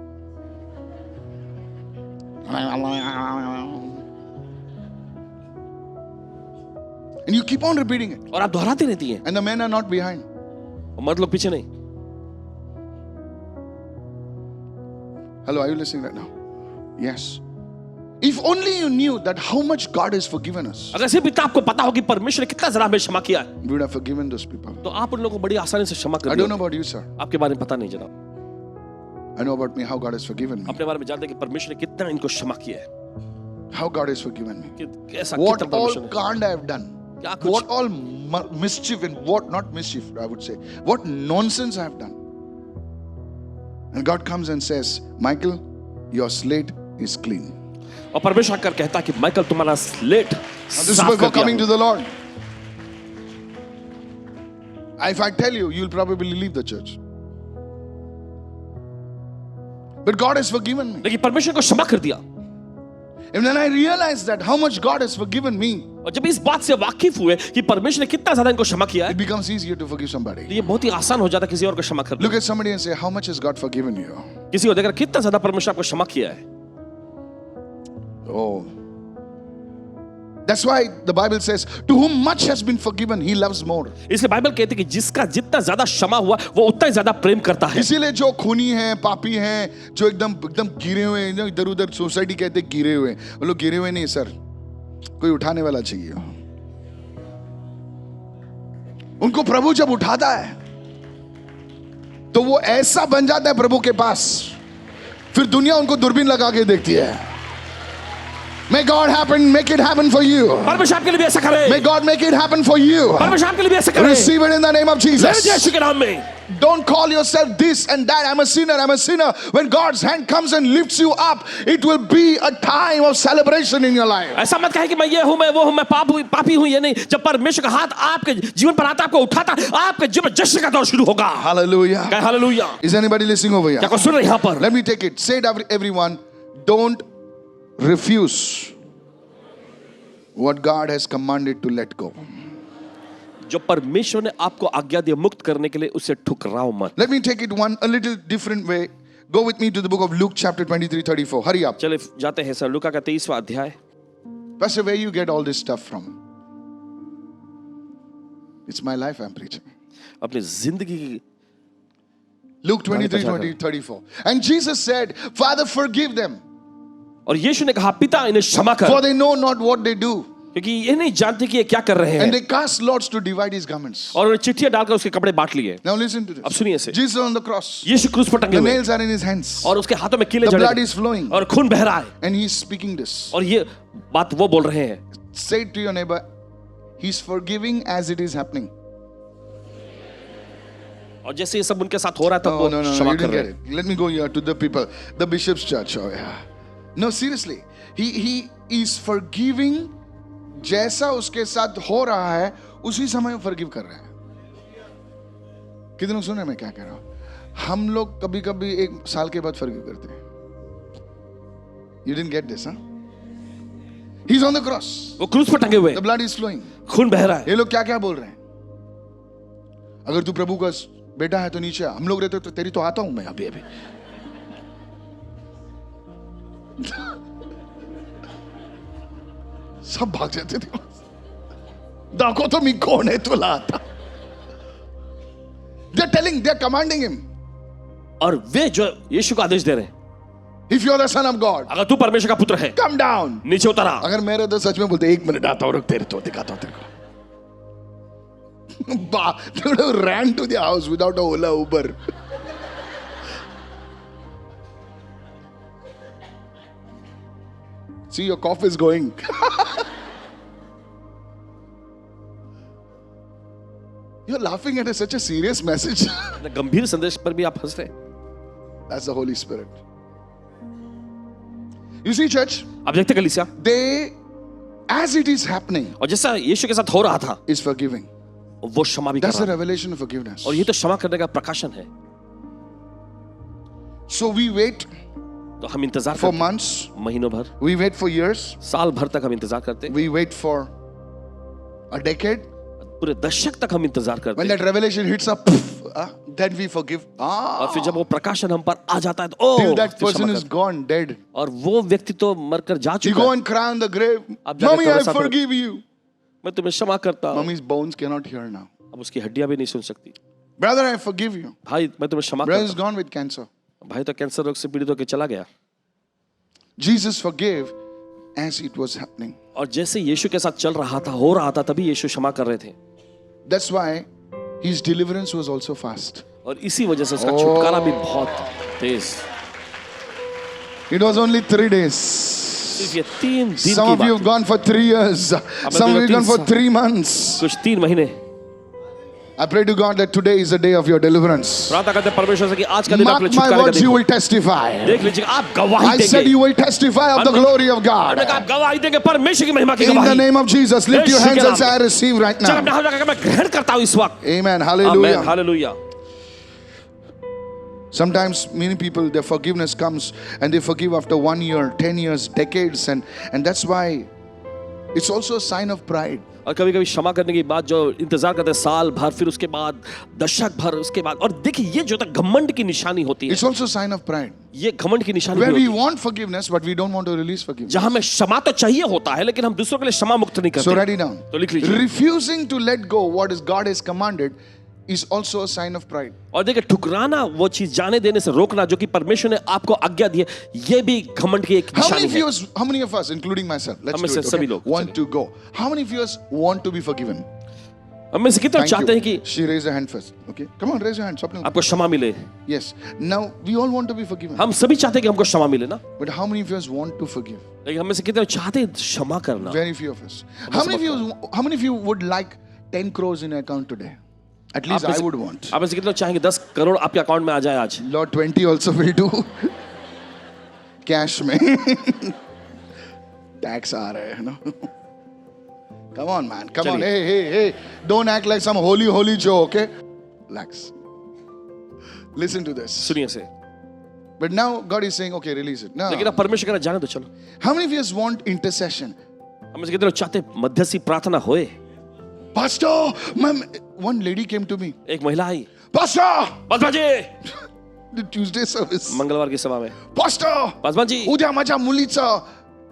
And you keep on repeating it. और आप दोहराती रहती हैं And the men are not behind. और मर्द लोग पीछे नहीं. Hello, are you listening right now? Yes. If only you knew that how much God has forgiven us, अगर सिर्फ इतना आपको पता हो कि परमेश्वर ने कितना ज्यादा हमें क्षमा किया है, we would have forgiven those people. तो आप उन लोगों को बड़ी आसानी से क्षमा I कर don't know दिया. about you, sir. आपके बारे में पता नहीं जनाब. I know about me, how God has forgiven me. अपने बारे में जानते हैं कि परमेश्वर ने कितना इनको क्षमा किया है. How God has forgiven me. कि ऐसा What कितना all परमेश्वर ने. kind I have done. क्या कुछ- What all mischief and what not mischief, I would say. What nonsense I have done. And God comes and says, Michael, your slate is clean. और परमेश्वर आकर कहता है कि माइकल तुम्हारा स्लेट Now, this is साफ कर before दिया coming हूं. to the Lord. If I tell you, you'll probably leave the church. But God has forgiven me. लेकिन परमेश्वर को क्षमा कर दिया. And then I realized that how much God has forgiven me, और जब इस बात से वाकिफ हुए कि परमेश्वर ने कितना ज्यादा इनको क्षमा किया है, it becomes easier to forgive तो somebody. ये बहुत ही आसान हो जाता है किसी और को क्षमा करना. Look at somebody and say, how much has God forgiven you? किसी को देखकर कितना ज्यादा परमेश्वर आपको क्षमा किया है. Oh. That's why the Bible says, to whom much has been forgiven, he loves more. इसलिए बाइबल कहती है कि जिसका जितना ज्यादा क्षमा हुआ वो उतना ही ज्यादा प्रेम करता है. इसीलिए जो खूनी हैं, पापी हैं, जो एकदम एकदम गिरे हुए हैं, इधर उधर सोसाइटी कहते हैं गिरे हुए, वो लोग गिरे हुए नहीं सर, कोई उठाने वाला चाहिए. उनको प्रभु जब उठाता है तो वो ऐसा बन जाता है प्रभु के पास, फिर दुनिया उनको दूरबीन लगा के देखती है. May God make it happen for you. परमेश्वर आपके लिए भी ऐसा करे. May God make it happen for you. परमेश्वर आपके लिए भी ऐसा करे. Receive it in the name of मेरे Jesus. यीशु के नाम में. Don't call yourself this and that. I'm a sinner. I'm a sinner. When God's hand comes and lifts you up, it will be a time of celebration in your life. ऐसा मत कहे कि मैं ये हूं, मैं वो हूं, मैं पापी हूं. ये नहीं. जब परमेश्वर का हाथ आपके जीवन पर आता, आपको उठाता, आपके जीवन में जश्न का दौर शुरू होगा. Hallelujah. कहे hallelujah. Is anybody listening over here? क्या कोई सुन रहे हैं यहाँ पर? Let me take it. Say it, everyone. Don't refuse what God has commanded to let go. जो परमेश्वर ने आपको आज्ञा दी मुक्त करने के लिए, उसे ठुकराओ मत. Let me take it a little different way. Go with me to the book of Luke chapter 23-34. Hurry up. चले जाते हैं सर लूका का 23वां अध्याय. Pastor, where you get all this stuff from? It's my life I'm preaching. अपनी जिंदगी की. Luke 23-34. And Jesus said, Father, forgive them, और यीशु ने कहा पिता इन्हें क्षमा कर, for they know not what they do. क्योंकि ये नहीं जानते कि ये क्या कर रहे हैं. And they cast lots to divide his garments. और उन्हें चिट्ठियां डालकर उसके कपड़े बांट लिए. Now listen to अब this. सुनिए इसे. Jesus on the cross. यीशु क्रूस पर टंगे The हुए nails are in his hands. और उसके हाथों में कीले The blood जड़े is flowing. और खून बह रहा है. And he's speaking this. और ये बात वो बोल रहे हैं. Say it to your neighbor. He's forgiving as it is happening. और जैसे ये सब उनके साथ हो रहा था No, वो no, no, क्षमा you कर didn't रहे get हैं. it. Let me go here to the people. The bishop's church. Oh yeah. No, seriously. He is forgiving. जैसा उसके साथ हो रहा है उसी समय फॉरगिव कर रहे हैं. कितने लोग सुन रहे हैं मैं क्या कह रहा हूं? हम लोग कभी कभी एक साल के बाद फॉरगिव करते हैं. You didn't get this, huh? He's on the cross. वो क्रूस पर टंगे हुए, The blood is flowing. खून बह रहा है. ये लोग क्या क्या बोल रहे हैं? अगर तू प्रभु का बेटा है तो नीचे आ. हम लोग रहते तो तेरी तो आता हूं मैं अभी अभी. सब भाग जाते थे. दाखो तो मी कौन है तुला आता. They're telling, they're commanding him. और वे जो यीशु को आदेश दे रहे हैं. If you're the son of God, अगर तू परमेश्वर का पुत्र है, come down. नीचे उतर आ। अगर मेरे तो सच में बोलते, एक मिनट आता हूँ, रुक, तेरे तो दिखाता हूँ तेरे को. They would have ran to the house without a Ola Uber. See, your cough is going. You're laughing at such a serious message. गंभीर संदेश पर भी आप हंस रहे हैं। That's the Holy Spirit. You see, church, आप देखते कलीसिया, they, as it is happening, और जैसा यीशु के साथ हो रहा था, is forgiving. वो क्षमा भी कर That's the रहा है। revelation of forgiveness. और ये तो क्षमा करने का प्रकाशन है। So we wait तो हम इंतजार for करते months, महीनों भर, we wait for years, साल भर तक हम इंतजार करते, we wait for a decade. पूरे दशक तक हम इंतजार When करते, that revelation hits up, then we forgive. और फिर जब वो प्रकाशन हम पर आ जाता है तो Till ओ, that फिर person क्षमा is करते। gone, dead. और वो व्यक्ति तो मरकर जा You चुका go है। and cry on the grave. आप जाके Mommy, I कब्र साफ करो। forgive you. मैं तुम्हें क्षमा करता हूँ। Mommy's bones cannot hear now. अब उसकी हड्डियां भी नहीं सुन सकती। Brother, I forgive you. भाई मैं तुम्हें क्षमा Brother करता is gone with cancer. हूँ। भाई तो कैंसर रोग से पीड़ित होकर चला गया। Jesus forgave as it was happening. और जैसे यीशु के साथ चल रहा था, हो रहा था, तभी यीशु क्षमा कर रहे थे। That's why his deliverance was also fast. और इसी वजह से उसका छुटकारा भी बहुत तेज। It was only 3 days. सिर्फ ये 3 दिन Some की of you बात have gone for 3 years. Some of you have gone for 3 months. कुछ 3 महीने। I pray to God that today is the day of your deliverance. प्रार्थना करते हैं परमेश्वर से कि आज का दिन Mark अपने my छुटकारे का words, दिन you हो। will testify. देख लीजिए आप गवाही I said देंगे। you will testify of the glory of God. हमने कहा आप गवाही देंगे परमेश्वर की महिमा की In the गवाही। name of Jesus, lift your hands and say, I receive right चल अपने now. हाथ लगाकर मैं ग्रहण करता हूँ इस वक्त। Amen. Amen, Hallelujah. Hallelujah. Sometimes many people, their forgiveness comes and they forgive after 1 year, 10 years, decades, and that's why it's also a sign of pride. और कभी-कभी क्षमा करने के बाद जो इंतजार करते हैं साल भर, फिर उसके बाद दशक भर, उसके बाद, और देखिए ये जो तक घमंड की निशानी होती है, It's also a sign of pride. ये घमंड की निशानी Where भी we होती है, want forgiveness, but we don't want to release forgiveness. जहां हमें क्षमा तो चाहिए होता है लेकिन हम दूसरों के लिए क्षमा मुक्त नहीं So write करते। it down. तो लिख लीजिए। Refusing to let go what is God has commanded is also a sign of pride. और देखिए ठुकराना, वो चीज जाने देने से रोकना जो कि परमेश्वर ने आपको आज्ञा दी है, ये भी घमंड की एक निशानी है। How many of us, including myself, let's हम में do से it, सभी okay? लोग, Want to go? How many of us want to be forgiven? हम में से कितने Thank चाहते हैं you. कि She raised her hand first. Okay, come on, raise your hand. Swapnil. आपको क्षमा मिले? Yes. Now we all want to be forgiven. हम सभी चाहते हैं कि हमको क्षमा मिले ना, But how many of us want to forgive? लेकिन हम में से कितने चाहते हैं क्षमा करना? Very few of us. How many of you would like 10 crores in your account today? At least I would want. आप में से कितने चाहेंगे 10 करोड़ आपके अकाउंट में आ जाए आज? Lord, 20 also will do. Cash में. Tax आ रहा है ना. Come on, man. Come on. Hey. Don't act like some holy Joe, okay? Relax. Listen to this. सुनिए से। But now God is saying, okay, release it. No. लेकिन अब परमेश्वर कहना जाने दो, चलो। How many of you want intercession? हम में से कितने चाहते हैं मध्यस्थी प्रार्थना होए? Pastor, one lady came to me. एक महिला आई, Pastor, Paswan ji, the Tuesday service. मंगलवार की सभा में, Pastor, पासवान जी, उद्या माझ्या मुलीचा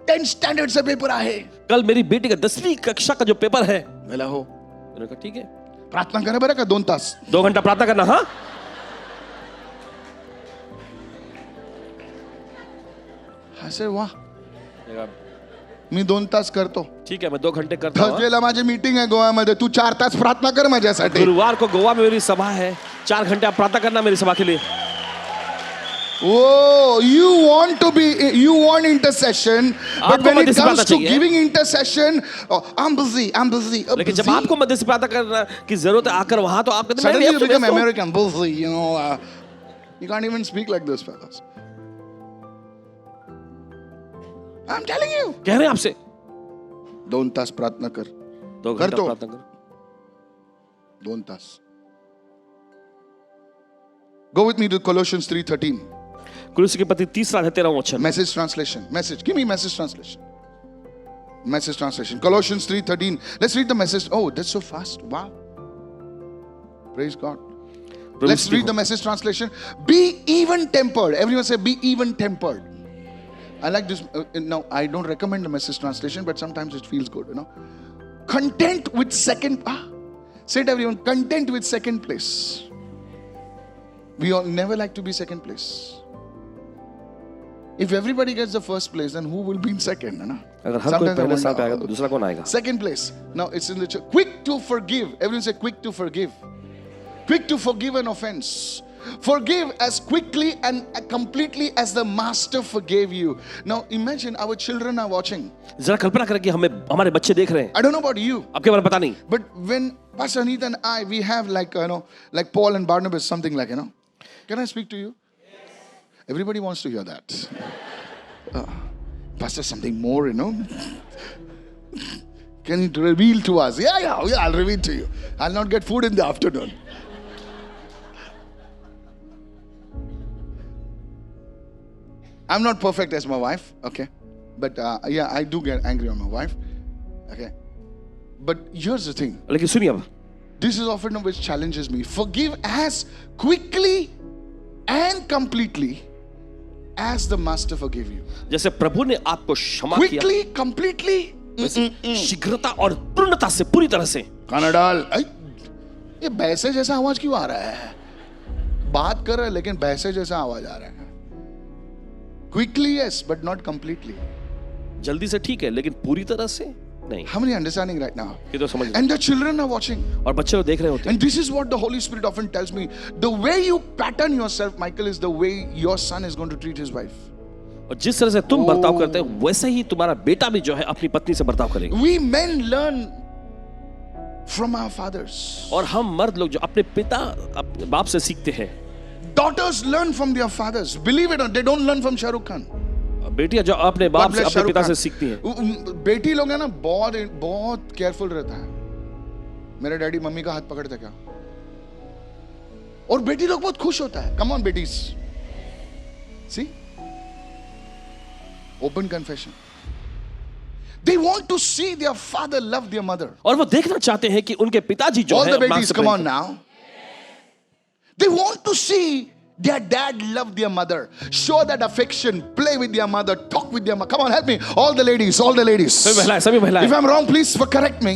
10 स्टँडर्डचा पेपर आहे. कल मेरी बेटी का 10वीं कक्षा का जो पेपर है। मला हो. मैंने कहा ठीक है, प्रार्थना करा बरं का 2 तास. 2 घंटा प्रार्थना करना, हाँ? असे वाह. मैंने कहा, मी 2 तास करतो. ठीक है मैं 2 घंटे करता हूँ। थर्सडेला माझी मीटिंग आहे गोव्यामध्ये. तू 4 तास प्रार्थना कर माझ्यासाठी. गुरुवार को गोवा में मेरी सभा है, 4 घंटे आप प्रार्थना करना मेरी सभा के लिए। Oh, you want intercession, but आपको when it मध्यस्थी comes प्रार्थना to चाहिए। giving intercession, oh, I'm busy. लेकिन जब आपको मध्यस्थी प्रार्थना करना की जरूरत है आकर वहां, तो आप कहते हैं Suddenly you मैं become व्यस्त हूं। American, busy, you can't even speak like those fellows. I'm telling you. कह रहे हैं आपसे 2 तास प्रार्थना कर. 2 घंटा करतो. प्रार्थना करो। 2 तास. Go with me to Colossians 3:13. कुलुस्सी के पति 3 अध्याय 13वां वचन। Message translation. Message. Give me message translation. Message translation. Colossians 3:13. Let's read the message. Oh, that's so fast. Wow. Praise God. Let's read the message translation. Be even tempered. Everyone say, be even tempered. I like this. No, I don't recommend the message translation, but sometimes it feels good, Content with second. Say it, everyone. Content with second place. We all never like to be second place. If everybody gets the first place, then who will be in second? है ना? अगर हर कोई Sometimes I पहले स्थान पे wonder, आएगा तो दूसरा कौन आएगा? second place. Now it's in the church. Quick to forgive. Everyone say quick to forgive. Quick to forgive an offense. Forgive as quickly and completely as the master forgave you. Now imagine our children are watching. जरा कल्पना करें कि हमें हमारे बच्चे देख रहे हैं. I don't know about you, आपके बारे में पता नहीं. but when Pastor Anita and I, we have like, like Paul and Barnabas, something like, Can I speak to you? Everybody wants to hear that. Pastor, something more, Can you reveal to us? Yeah, I'll reveal to you. I'll not get food in the afternoon. I'm not perfect as my wife, okay? But I do get angry on my wife, okay? But here's the thing. लेकिन सुनिए अब. This is often which challenges me. Forgive as quickly and completely as the master forgave you. जैसे प्रभु ने आपको क्षमा किया. Quickly, completely. शीघ्रता और पूर्णता से, पूरी तरह से. कनाडाल, ये भैंसे जैसा आवाज क्यों आ रहा है? बात कर रहा है लेकिन भैंसे जैसा आवाज आ रहा है. Quickly, yes, but not completely. जल्दी से ठीक है, लेकिन पूरी तरह से नहीं. How many understanding right now? ये तो समझ. And the children are watching. और बच्चे लोग देख रहे होते हैं. And this is what the Holy Spirit often tells me. The way you pattern yourself, Michael, is the way your son is going to treat his wife. और जिस तरह से तुम बर्ताव करते हो वैसे ही तुम्हारा बेटा भी जो है अपनी पत्नी से बर्ताव करेगा. We men learn from our fathers. और हम मर्द लोग जो अपने पिता अपने बाप से सीखते हैं. Daughters learn from their fathers. Believe it or not, they don't learn from Shah Rukh Khan. बेटियां जो अपने बाप से अपने पिता से सीखती हैं. बेटी लोग है ना बहुत केयरफुल रहता है. मेरे डैडी मम्मी का हाथ पकड़ते क्या? और बेटी लोग बहुत खुश होता है. Come on, बेटीज. See? Open confession. They want to see their father love their mother. और वो देखना चाहते हैं कि उनके पिताजी जो All है the babies, come on now. They want to see their dad love their mother, show that affection, play with their mother, talk with their mother. Come on, help me. All the ladies, all the ladies. सभी महिलाएं. If I'm wrong, please correct me.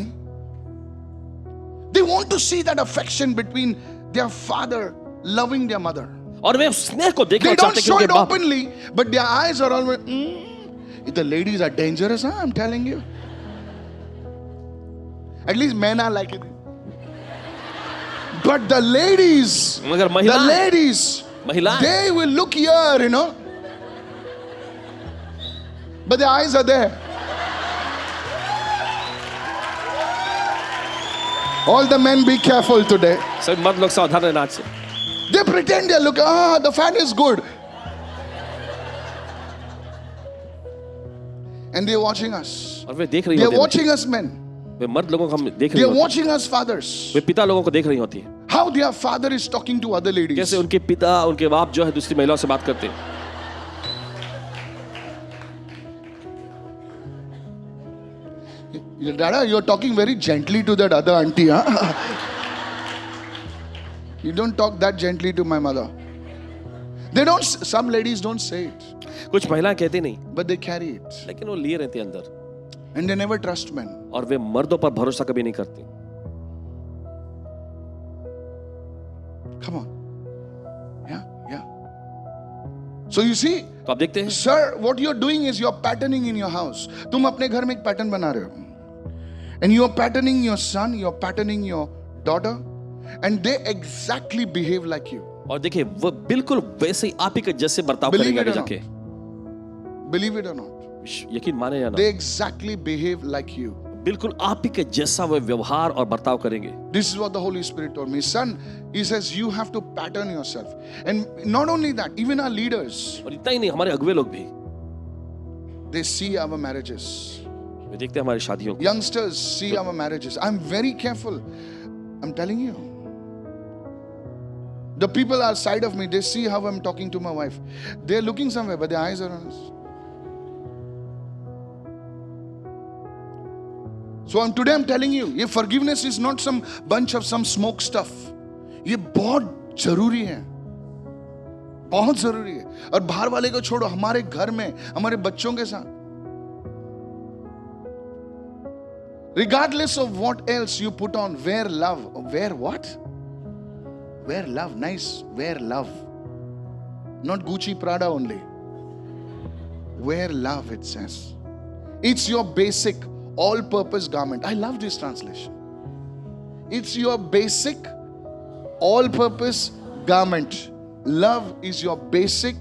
They want to see that affection between their father loving their mother. और वे स्नेह को देखना They don't चाहते हैं show कि it उनके बाप. openly, but their eyes are always. The ladies are dangerous, huh? I'm telling you. At least men are like it. But the ladies, मगर महिलाएं, they will look here, But their eyes are there. All the men be careful today. सभी मर्द लोग सावधान रहना आज से. They pretend they're looking, the fan is good. And they're watching us. और वे देख रही They're होती हैं. watching us men. वे मर्द लोगों को हम देख रही They're होती हैं. watching us fathers. वे पिता लोगों को देख रही होती है. How their father is talking to other ladies. कैसे उनके पिता उनके बाप जो है दूसरी महिलाओं से बात करते हैं. Dada, you're talking very gently to that other auntie, huh? You don't talk that gently to my mother. Some ladies don't say it, कुछ महिलाएं कहती नहीं, but they carry it. लेकिन वो लिए रहती हैं अंदर. And they never trust men. और वे मर्दों पर भरोसा कभी नहीं करती. Come on. Yeah. So you see, तो आप देखते हैं, sir, what you're doing is you're patterning in your house. तुम अपने घर में एक पैटर्न बना रहे हो. And you're patterning your son, you're patterning your daughter, and they exactly behave like you. और देखिए वो बिल्कुल वैसे ही आप ही के जैसे बर्ताव करेंगे आगे जाके. Believe it or not. यकीन माने या ना, They exactly behave like you. बिल्कुल आप ही के जैसा वे व्यवहार और बर्ताव करेंगे. This is what the Holy Spirit told me. Son, he says you have to pattern yourself. And not only that, even our leaders, और इतना ही नहीं, हमारे अगुवे लोग भी they see our marriages. वे देखते हैं हमारी शादियों को. Youngsters see our marriages. I'm very careful. I'm telling you. The people outside of me, they see how I'm talking to my wife. They're looking somewhere, but their eyes are on us. So today I'm telling you, ये forgiveness is not some bunch of some smoke stuff. ये बहुत जरूरी है, बहुत जरूरी है. और बाहर वाले को छोड़ो, हमारे घर में, हमारे बच्चों के साथ. Regardless of what else you put on, wear love. Wear what? Wear love. Nice. Wear love. Not Gucci, Prada only. wear love, it says. It's your basic, all-purpose garment. I love this translation. It's your basic, all-purpose garment. Love is your basic,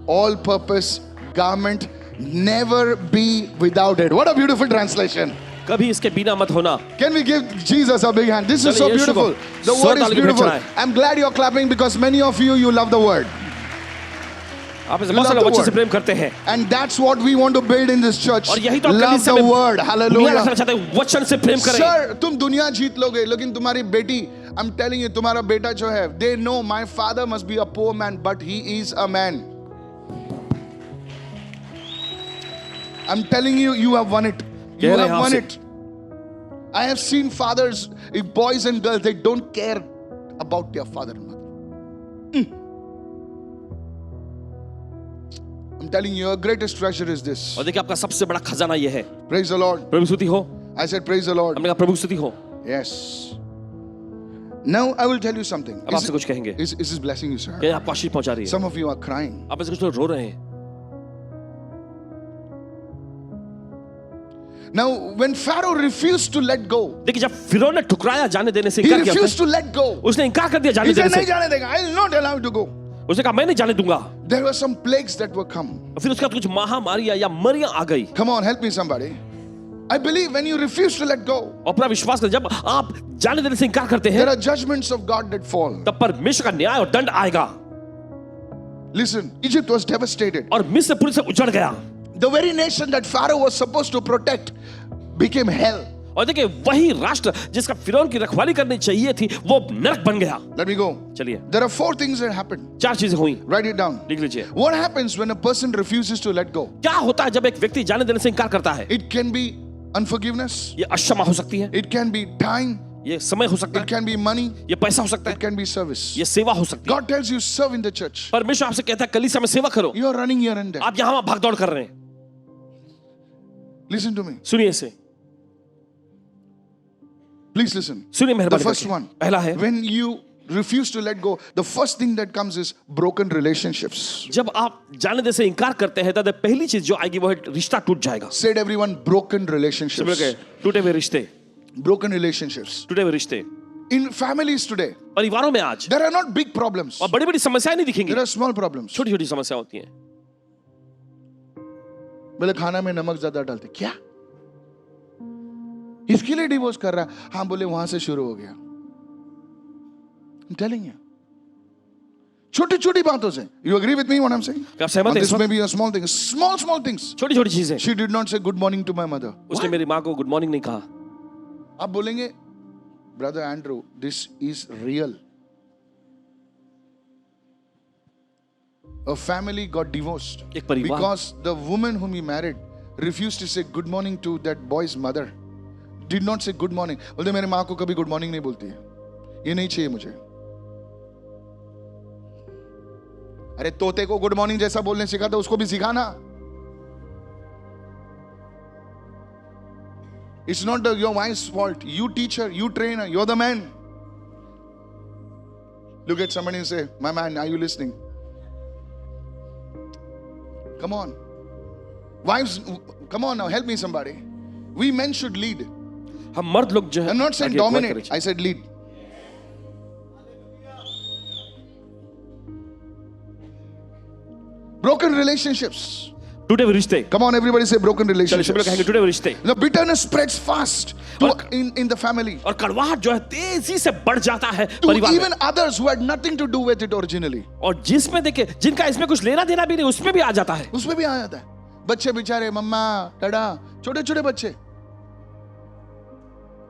all-purpose garment. Never be without it. What a beautiful translation. कभी इसके बिना मत होना. Can we give Jesus a big hand? This is so चलिए, यीशु को beautiful. The word is ताली भेंट beautiful. चढ़ाएं. I'm glad you're clapping because many of you love the word. आप इस You बहुत love सारे the बच्चे से word. प्रेम करते हैं. And that's what we want to build in this church. और यही तो आप Love कलीसिया the में word. दुनिया Hallelujah. रखना चाहते हैं. वचन से प्रेम करें. Sir, तुम दुनिया जीत लोगे, लेकिन तुम्हारी बेटी, I'm telling you, तुम्हारा बेटा जो है, they know my father must be a poor man, but he is a man. I'm telling you, you have won it. You कह रहे have हैं won आपसे. it. I have seen fathers, boys and girls, they don't care about their father and mother. I'm telling you, your greatest treasure is this. और देखिए आपका सबसे बड़ा खजाना ये है. Praise the Lord. प्रभु स्तुति हो. I said, praise the Lord. हमने कहा प्रभु स्तुति हो. Yes. Now I will tell you something. अब आपसे कुछ कहेंगे. Is this blessing you, sir? ये आपको आशीष पहुंचा रही है. Some of you are crying. आप में से कुछ लोग रो रहे हैं. Now, when Pharaoh refused to let go, देखिए जब फिरौन ने ठुकराया जाने देने से he इनकार किया, refused to let go. उसने इनकार कर दिया He जाने said, देने नहीं से. जाने देगा. I will not allow you to go. उसने कहा मैं नहीं जाने दूंगा. There were some plagues that were come. और फिर उसके बाद कुछ महामारियां या मरियां आ गई. Come on, help me somebody. I believe when you refuse to let go, और अपना विश्वास कर जब आप जाने देने से इनकार करते there हैं are judgments of God that fall. तब परमेश्वर का न्याय और दंड आएगा. Listen, Egypt was devastated. और मिस्र पूरी से उजड़ गया. The very nation that Pharaoh was supposed to protect became hell. और देखिए वही राष्ट्र जिसका फिरौन की रखवाली करनी चाहिए थी वो नरक बन गया. Let me go. चलिए There are 4 things that happened. 4 चीजें हुई. Write it down. लिख लीजिए. What happens when a person refuses to let go? क्या होता है जब एक व्यक्ति जाने देने से इनकार करता है? It can be unforgiveness. ये अक्षमा हो सकती है, It can be time. ये समय हो सकता It है, can be money. ये पैसा हो सकता It है, can be service. ये सेवा हो सकती है. God tells you serve in the church. परमेश्वर आपसे कहता है कलीसिया में सेवा करो. You are running here and there. आप यहाँ वहाँ भागदौड़ कर रहे हैं. Listen to me. सुनिए इसे. Please listen. सुनिए The मेहरबानी first करके. one. पहला है When you refuse to let go, the first thing that comes is broken relationships. जब आप जाने देने से इनकार करते हैं तब पहली चीज जो आएगी वो है रिश्ता टूट जाएगा. Said everyone, broken सब लोग relationships. कहे, टूटे हुए रिश्ते, Broken relationships. टूटे हुए रिश्ते. In families today, परिवारों में आज there are not big problems. और बड़ी बड़ी समस्याएं नहीं दिखेंगी, There are small problems. छोटी छोटी समस्याएं होती हैं. बोले खाना में नमक ज्यादा डालते. क्या? इसके लिए डिवोर्स कर रहा है. हाँ बोले वहां से शुरू हो गया. I'm telling you. छोटी छोटी बातों से. You agree with me what I'm saying? क्या आप सहमत And हैं? this may be a small thing. Small things. छोटी छोटी चीजें. She did not say good morning to my mother. उसने मेरी माँ को गुड मॉर्निंग नहीं कहा. आप बोलेंगे brother Andrew this is real. A family got divorced एक परिवार because the woman whom he married refused to say good morning to that boy's mother. Did not say good morning. बोलते मेरी माँ को कभी good morning नहीं बोलती है. ये नहीं चाहिए मुझे. अरे तोते को गुड मॉर्निंग जैसा बोलने सिखा तो उसको भी सिखाना. It's not your wife's fault. You teach her, you train her, you're the man. Look at somebody and say, my man, are you listening? Come on. Wives, come on now, help me somebody. We men should lead. हम मर्द लोग जो है I'm not saying आगे अगुवाई dominate. करें. I said lead. Broken relationships. टूटे हुए रिश्ते. Come on, everybody say broken चलिए सब लोग कहेंगे relationships. टूटे हुए रिश्ते. The bitterness spreads fast in the family. और कड़वाहट जो है तेजी से बढ़ जाता है To परिवार में. even others who had nothing to do with it originally. और जिसमें देखे जिनका इसमें कुछ लेना देना भी नहीं उसमें भी आ जाता है. उसमें भी आ जाता है. बच्चे बेचारे मम्मा डैडा छोटे छोटे बच्चे.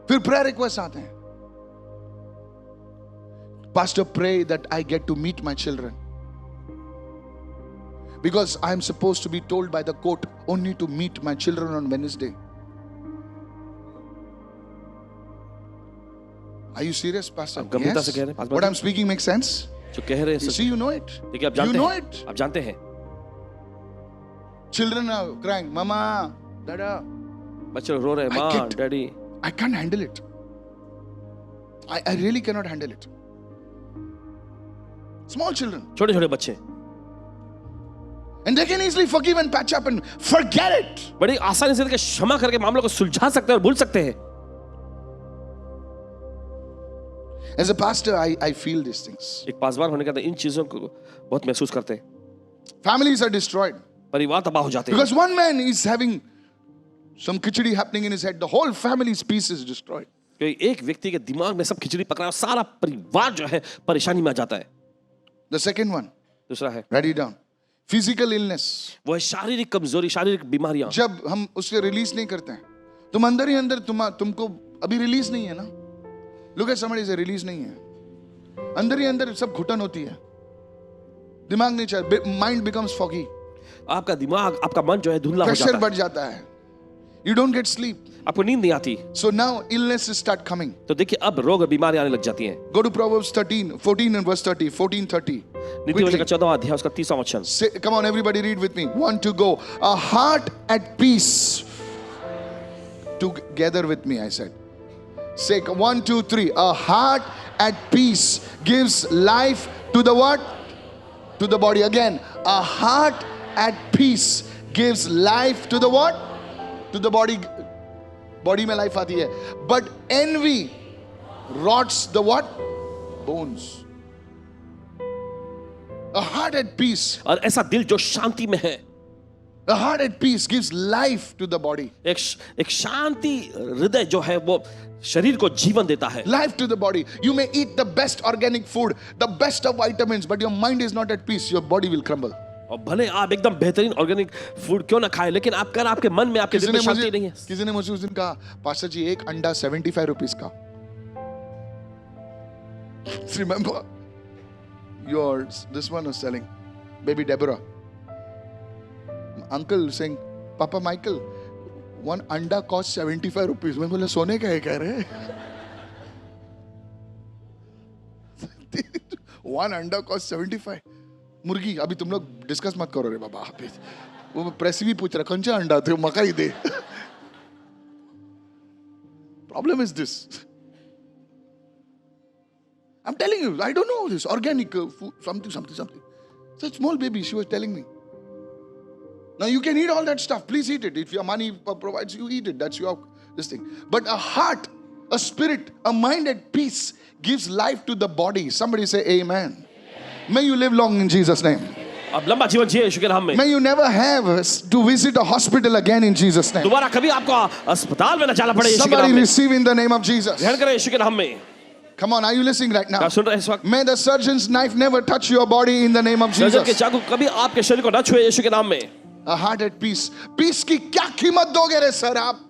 फिर prayer requests आते हैं. Pastor, pray that I get to meet my children. Because I am supposed to be told by the court only to meet my children on Wednesday. Are you serious, Pastor? आप गंभीरता से Yes. कह रहे हैं, पास What I'm speaking makes sense? जो कह रहे हैं You such. see, you know it. देखिए आप You जानते know हैं. it. आप जानते हैं. Children are crying, Mama, Dada. बच्चे रो रहे हैं I माँ get- daddy. I can't handle it. I really cannot handle it. Small children. छोटे छोटे बच्चे. And they can easily forgive and patch up and forget it. बड़ी आसानी से क्षमा करके मामलों को सुलझा सकते हैं और भूल सकते हैं. As a pastor, I feel these things. एक पासवान होने के नाते इन चीजों को बहुत महसूस करते हैं. Families are destroyed परिवार तबाह हो जाते हैं. because one man is having some khichdi happening in his head. The whole family's peace is destroyed. क्योंकि एक व्यक्ति के दिमाग में सब खिचड़ी पकड़ा और सारा परिवार जो है परेशानी में आ जाता है. The second one, दूसरा है write it down. Physical illness. वो है शारीरिक कमजोरी, शारीरिक बीमारियां. जब हम उससे रिलीज नहीं करते हैं, तुम अंदर ही अंदर तुमको अभी रिलीज नहीं है ना. Look at somebody से रिलीज नहीं है, अंदर ही अंदर सब घुटन होती है, दिमाग नहीं चल, माइंड बिकम्स फॉगी, आपका दिमाग, आपका मन जो है धुंधला हो प्रेशर जाता है. बढ़ जाता है, you don't get sleep. आपको नींद नहीं आती. So now illnesses start coming. तो देखिए अब रोग और बीमारी आने लग जाती हैं. Go to Proverbs 14 and verse 30, 14:30. नीतिवचन का 14वां अध्याय उसका 30वां वचन. Say, come on, everybody, read with me. 1 to go. A heart at peace. Together with me, I said. Say 1, 2, 3. A heart at peace gives life to the what? To the body. Again, a heart at peace gives life to the what? To the body. Body में life आती है. But envy rots the what? Bones. A heart at peace. और ऐसा दिल जो शांति में है. A heart at peace gives life to the body. एक शांति हृदय जो है वो शरीर को जीवन देता है. Life to the body. You may eat the best organic food, the best of vitamins, but your mind is not at peace. Your body will crumble. और भले आप एकदम बेहतरीन ऑर्गेनिक फूड क्यों ना खाएं, लेकिन आपके मन में, आपके दिल में शांति नहीं है. किसी ने मुझे उस दिन कहा, पास्टर जी एक अंडा 75 रुपीस का. Remember, yours, this one was selling, baby Deborah. Uncle saying, Papa Michael, one anda costs 75 rupees. मैं बोला सोने का है कह रहे. One anda costs 75. मुर्गी अभी तुम लोग डिस्कस मत करो रे बाबा. वो प्रेसी भी पूछ रहा कौन सा अंडा थे, मका ही दे. Problem is this. I'm telling you, I don't know this organic food, something. So a small baby, she was telling me. Now you can eat all that stuff. Please eat it. If your money provides you, eat it. That's your this thing. But a heart, a spirit, a mind at peace gives life to the body. Somebody say amen. May you live long in Jesus' name. अब लंबा जीवन जिए यीशु के नाम में. May you never have to visit a hospital again in Jesus' name. दोबारा कभी आपको अस्पताल में न जाना पड़े यीशु के नाम Somebody में. receive in the name of Jesus. ध्यान करें यीशु के नाम में. Come on, are you listening right now? क्या सुन रहे हैं इस वक्त? May the surgeon's knife never touch your body in the name of surgeon के Jesus. चाकू कभी आपके शरीर को न छुए यीशु के नाम में. A heart at peace. Peace की क्या कीमत दोगे रे सर आप?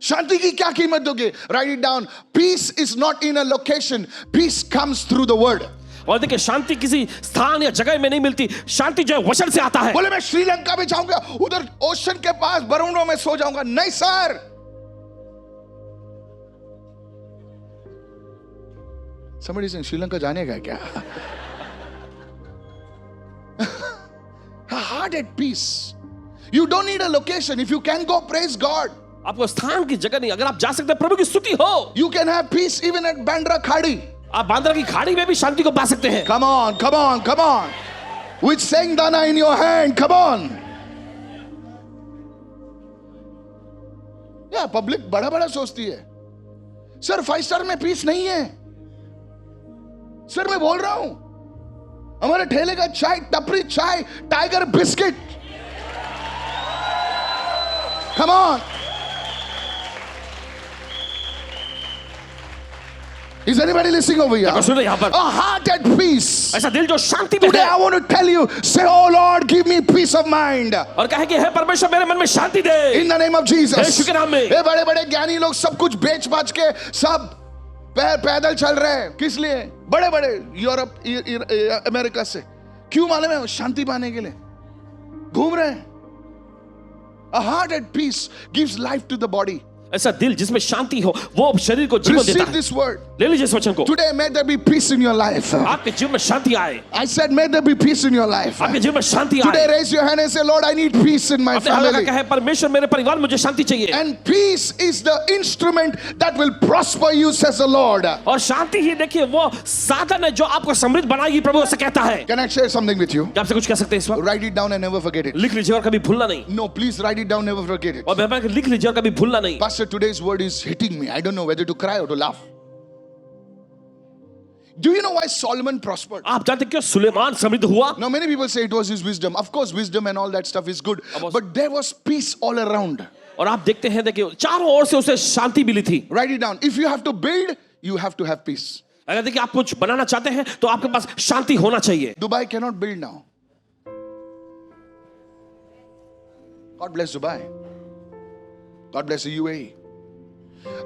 शांति की क्या कीमत दोगे? Write it down. Peace is not in a location. Peace comes through the word. और देखिए शांति किसी स्थान या जगह में नहीं मिलती. शांति जो है वचन से आता है. बोले मैं श्रीलंका में जाऊंगा, उधर ओशन के पास बरूणों में सो जाऊंगा. नहीं सर. Somebody saying श्रीलंका जाने का क्या? A heart at peace. You don't need a location. If you can go, praise God. आपको स्थान की जगह नहीं, अगर आप जा सकते हैं प्रभु की स्तुति हो. You can have peace even at Bandra Khadi. आप बांद्रा की खाड़ी में भी शांति को पा सकते हैं. Come on. With Sengdana in your hand. Come on. Yeah, public बड़ा सोचती है. सर 5 स्टार में पीस नहीं है. सर मैं बोल रहा हूं, हमारे ठेले का चाय, टपरी चाय, tiger biscuit. Come on. Is anybody listening over here? सुन रहे यहाँ पर. A heart at peace. ऐसा दिल जो शांति में Today है. I want to tell you, say, oh Lord, give me peace of mind. और कहे कि हे परमेश्वर मेरे मन में शांति दे. In the name of Jesus. यीशु के नाम में. ये बड़े ज्ञानी लोग सब कुछ बेच बाच के सब पैदल चल रहे हैं. किस लिए? बड़े यूरोप अमेरिका से. क्यों मालूम है? शांति पाने के लिए घूम रहे हैं. A heart at peace gives life to the body. ऐसा दिल जिसमें शांति हो, वो शरीर को जीवन देता Receive है। this word. ले लीजिए इस वचन को। Today, may there be peace in your life. आपके जीवन में शांति आए। I said, may there be peace in your life. आपके जीवन में शांति Today, आए। raise your hand and say, Lord, I need peace in my अपने हाथ family. कहे, परमेश्वर मेरे परिवार में मुझे शांति चाहिए। And peace is the instrument that will prosper you, says the Lord. और शांति ही देखिए वो साधन है जो आपको समृद्ध बनाएगी, प्रभु ऐसा कहता है। Can I share something with you? क्या आपसे कुछ कह सकते हैं इस वक्त? Write it down and never forget it. लिख लीजिए और कभी भूलना नहीं। No, please write it down, never forget it. और मेहरबान करके लिख लीजिए और कभी भूलना नहीं। Pastor, today's word is hitting me. I don't know whether to cry or to laugh. Do you know why Solomon prospered? आप जानते क्यों सुलेमान समृद्ध हुआ? Now, many people say it was his wisdom. Of course, wisdom and all that stuff is good. But there was peace all around. और आप देखते हैं देखिए चारों ओर से उसे शांति मिली थी। Write it down. If you have to build, you have to have peace. अगर देखिए आप कुछ बनाना चाहते हैं तो आपके पास शांति होना चाहिए। Dubai cannot build now. God bless Dubai. God bless the UAE.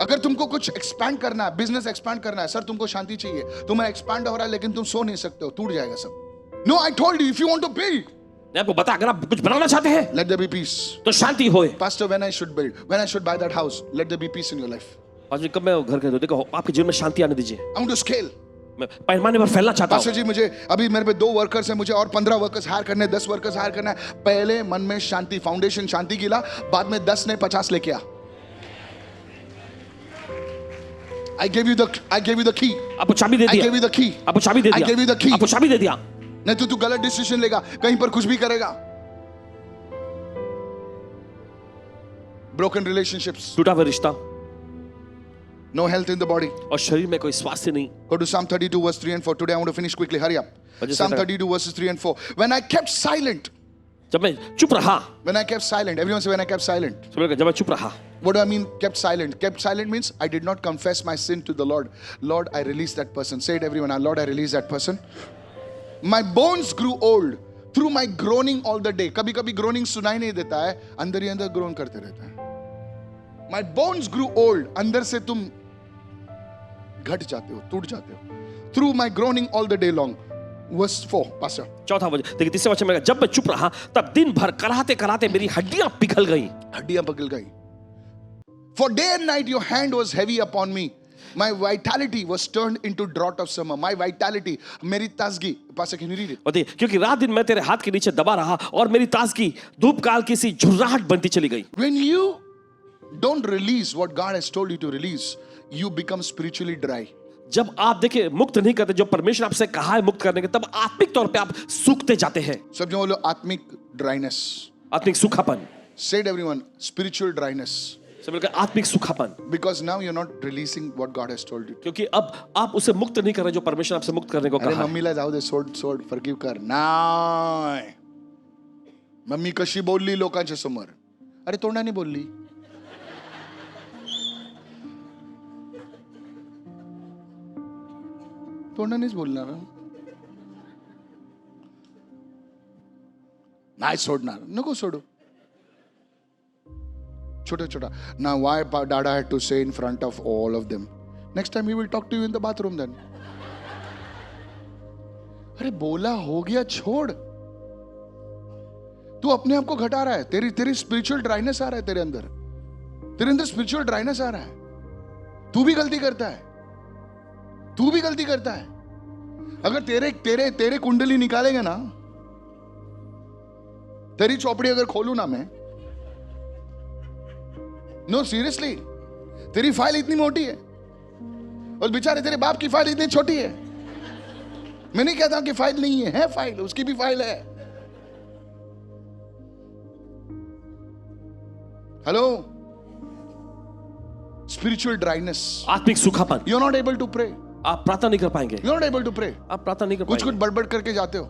अगर तुमको कुछ एक्सपैंड करना है, बिजनेस एक्सपैंड करना है, सर तुमको शांति चाहिए, तुम्हारा एक्सपैंड हो रहा है लेकिन तुम सो नहीं सकते हो, टूट जाएगा सब। No, I told you, if you want to build, मैं आपको बता, अगर आप कुछ बनाना चाहते हैं लेट देयर बी पीस। तो शांति होए। Pastor, when I should build, when I should buy that house, let there be peace in your life. आज कब मैं घर के देखो आपके जीवन में शांति आने दीजिए। I want to scale. मैं पैमाने पर फैलना चाहता पास्टर हूं। जी, मुझे अभी मेरे पे 2 वर्कर्स हैं, मुझे और 15 वर्कर्स हायर करने, 10 वर्कर्स हायर करना है। पहले मन में शांति, फाउंडेशन शांति गिला, बाद में 10 ने 50 लेके आ। I gave you the key. आपको चाबी दे I दिया। gave you the key. आपको चाबी दे I दिया। gave you the key. आपको चाबी दे दिया। नहीं तो तू गलत डिसीजन लेगा, कहीं पर कुछ भी करेगा। Broken relationships, टूटा हुआ रिश्ता no health in the body. और शरीर में कोई स्वास्थ्य नहीं। Go to Psalm 32 verse 3 and 4. Today I want to finish quickly. Hurry up. Psalm 32 verses 3 and 4. When I kept silent. जब मैं चुप रहा, When I kept silent. Everyone say when I kept silent. जब मैं चुप रहा, What do I mean kept silent? Kept silent means I did not confess my sin to the Lord. Lord, I release that person. Say it everyone. Lord, I release that person. My bones grew old through my groaning all the day. कभी कभी groaning सुनाई नहीं देता है, अंदर ही अंदर groan करते रहता है. My bones grew old. अंदर से तुम घट जाते हो, टूट जाते हो. Through my groaning all the day long. Verse 4, Pastor. चौथा वचन देखिए, तीसरे वचन में जब मैं चुप रहा तब दिन भर कराहते कराहते मेरी हड्डियां पिघल गई। हड्डियां पिघल गई. For day and night your hand was heavy upon me. My vitality was turned into drought of summer. My vitality, मेरी ताजगी. Pastor, can you read it? और देखिए, क्योंकि रात दिन मैं तेरे हाथ के नीचे दबा रहा और मेरी ताजगी धूप काल की सी झुर्राहट बनती चली गई। When you don't release what God has told you to release, you become spiritually dry. जब आप देखिए मुक्त नहीं करते जो परमेश्वर आपसे कहा है मुक्त करने के, तब आत्मिक तौर पे आप सूखते जाते हैं। सब जो बोलो आत्मिक dryness. आत्मिक सूखापन। Say it everyone, spiritual dryness. सब मिलकर आत्मिक सूखापन। Because now you're not releasing what God has told you. क्योंकि अब आप उसे मुक्त नहीं कर रहे जो परमेश्वर आपसे मुक्त करने को अरे कहा है। मम्मीला जाऊ दे, सोड forgive कर. नाही. मम्मी कशी बोलली लोकांच्या समोर. अरे तोंडाने बोलली. तोंडानेच बोलणार. नाही सोडणार. नको सोडू. छोटा छोटा. Now why Dada had to say in front of all of them? Next time he will talk to you in the bathroom then. अरे बोला हो गया, छोड़. तू अपने आप को घटा रहा है. तेरी स्पिरिचुअल ड्राइनेस आ रहा है तेरे अंदर स्पिरिचुअल ड्राइनेस आ रहा है. तू भी गलती करता है. अगर तेरे कुंडली निकालेंगे ना, तेरी चौपड़ी अगर खोलू ना मैं, नो सीरियसली, तेरी फाइल इतनी मोटी है और बेचारे तेरे बाप की फाइल इतनी छोटी है. मैं नहीं कहता कि फाइल नहीं है फाइल, उसकी भी फाइल है. हेलो. स्पिरिचुअल ड्राइनेस, आत्मिक सूखापन। You are not able to pray. आप प्रार्थना नहीं कर पाएंगे। You are not able to pray. आप प्रार्थना नहीं कर कुछ पाएंगे। बड़बड़ करके जाते हो.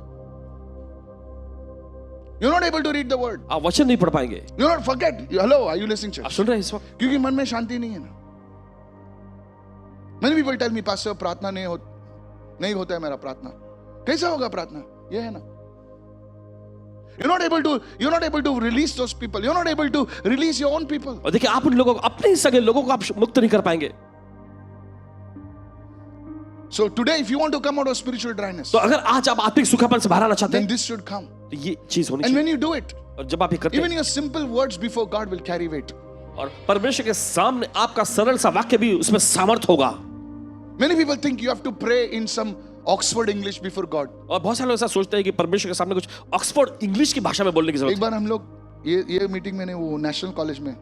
You are not able to read the word. आप वचन नहीं पढ़ पाएंगे। You are not forget. Hello, are you listening आप चर्च? सुन रहे हैं इस वक्त? क्योंकि मन में शांति नहीं है ना. Many people tell me, pastor प्रार्थना नहीं होता है मेरा प्रार्थना. कैसा होगा प्रार्थना? ये है ना. You're not able to release those people. You're not able to release your own people. और देखिए, आप उन लोगों को, अपने ही सगे लोगों को आप मुक्त नहीं कर पाएंगे। So today, if you want to come out of spiritual dryness, तो अगर आज आप आत्मिक सूखापन से बाहर आना चाहते then हैं, this should come. तो ये चीज होनी And चाहिए। when you do it, और जब आप ये करते even हैं, your simple words before God will carry weight. और परमेश्वर के सामने आपका सरल सा वाक्य भी उसमें सामर्थ होगा। Many people think you have to pray in some Oxford English before God. और बहुत सारे लोग ऐसा सोचते हैं कि परमेश्वर के सामने कुछ ऑक्सफोर्ड इंग्लिश की भाषा में बोलने की एक जरूरत है। बार हम लोग ये मीटिंग मैंने वो नेशनल कॉलेज में,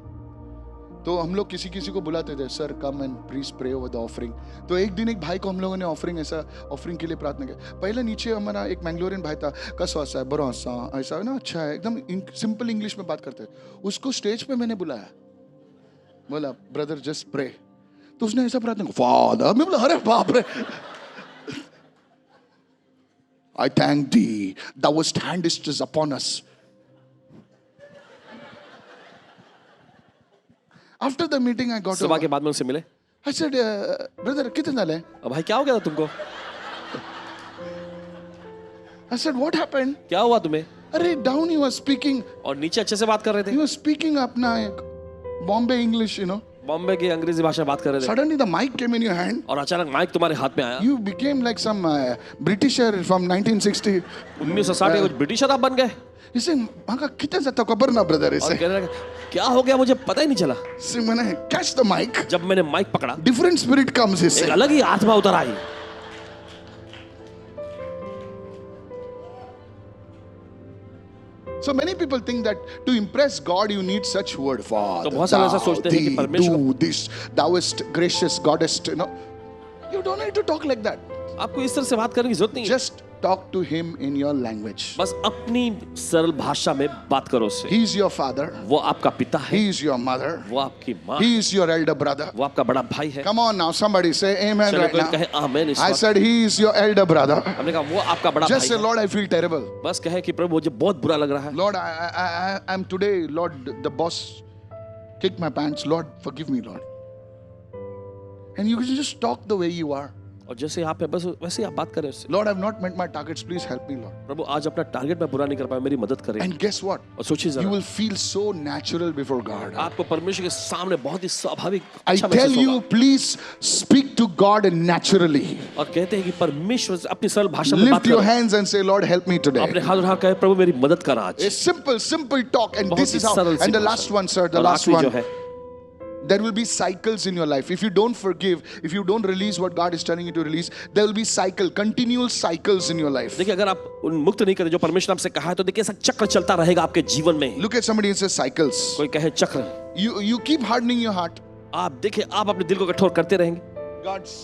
तो हम लोग किसी को बुलाते थे, sir come and please pray over the offering. तो एक दिन एक भाई को हम लोगों ने ऑफरिंग के लिए प्रार्थना किया। पहले नीचे हमारा एक मैंगलोरियन भाई था, कसो ऐसा है बरो ऐसा है ना, अच्छा है, एकदम सिंपल इंग्लिश में बात करते। उसको स्टेज पे मैंने बुलाया, बोला ब्रदर जस्ट प्रे। तो उसने ऐसा प्रार्थना किया, फादर। मैं बोला अरे बाप रे, I thank thee, thou standest upon us. After the meeting, I got सभा over. के बाद में उनसे मिले। I said, brother, कितने डाले? अब भाई क्या हो गया था तुमको? I said, what happened? क्या हुआ तुम्हें? अरे down he was speaking. और नीचे अच्छे से बात कर रहे He थे। was speaking अपना एक Bombay English, you know. Bombay की अंग्रेजी भाषा में बात कर रहे थे। Suddenly the mic came in your hand. और अचानक माइक तुम्हारे हाथ में आया। You became like some Britisher from 1960. 1960 के कुछ ब्रिटिशर आप बन गए। He said, "माका कितने ज़्यादा खबर ना brother और इसे." कह रहे क्या हो गया मुझे पता ही नहीं चला। से मैंने catch the mic. जब मैंने माइक पकड़ा, Different spirit comes. He एक said. अलग ही आत्मा उतर आई। So many people think that to impress God you need such word. Father, तो बहुत सारे ऐसा सोचते हैं कि thee, परमेश्वर do this, thouest gracious goddess, you know. You don't need to talk like that. आपको इस तरह से बात करने की जरूरत नहीं है। Just talk to him in your language. बस अपनी सरल भाषा में बात करो उससे। He is your father. वो आपका पिता है, He is your mother. वो आपकी माँ, He is your elder brother. वो आपका बड़ा भाई है। Come on now, somebody say amen चलो right कोई now. कहे आमेन इस I वक्त। said he is your elder brother. हमने कहा वो आपका बड़ा Just say, भाई है। Lord, I feel terrible. बस कहे कि प्रभु मुझे बहुत बुरा लग रहा है। Lord, I'm today, Lord, the boss kicked my pants. Lord, forgive me, Lord. And you can just talk the way you are. और जैसे आप है बस वैसे ही आप बात करें उससे। Lord, I've not met my targets. Please help me, Lord. प्रभु आज अपना टारगेट में पूरा नहीं कर पाया, मेरी मदद करें। And guess what? और सोचिए You जरा, will feel so natural before God. आपको परमेश्वर के सामने बहुत ही स्वाभाविक I अच्छा tell महसूस you, होगा। please speak to God naturally. और कहते हैं कि परमेश्वर से अपनी सरल भाषा में बात Lift your करो। hands and say, Lord, help me today. अपने हाथ उठा कहे प्रभु मेरी मदद कर आज। A simple talk. And बहुत this ही is how. सरल सी And the भाषा। last one, sir, the और last आखिरी जो one. है, There will be cycles in your life. If you don't forgive, if you don't release what God is telling you to release, there will be continual cycles in your life. देखिए अगर आप उन मुक्त नहीं करें जो परमेश्वर आपसे कहा है तो देखिए ऐसा चक्र चलता रहेगा आपके जीवन में। Look at somebody and say cycles. कोई कहे चक्र, You keep hardening your heart. आप देखिए आप अपने दिल को कठोर करते रहेंगे God's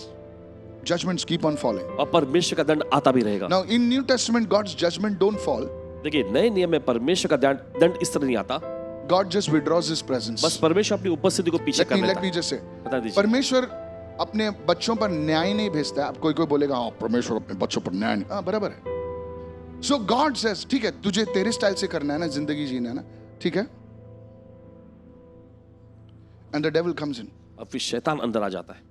judgments keep on falling. और परमेश्वर का दंड आता भी रहेगा। Now in New Testament, God's judgment don't fall. देखिए नए नियम में परमेश्वर का दंड इस तरह नहीं आता। God just withdraws His presence. बस परमेश्वर अपनी उपस्थिति को पीछे कर Let लेता me है। just say. बता दीजिए, परमेश्वर अपने बच्चों पर न्याय नहीं भेजता है। आप कोई बोलेगा हाँ परमेश्वर अपने बच्चों पर न्याय नहीं, हाँ बराबर है। So God says, ठीक है तुझे तेरे स्टाइल से करना है ना, जिंदगी जीना है ना, ठीक है। And the devil comes in. अब फिर शैतान अंदर आ जाता है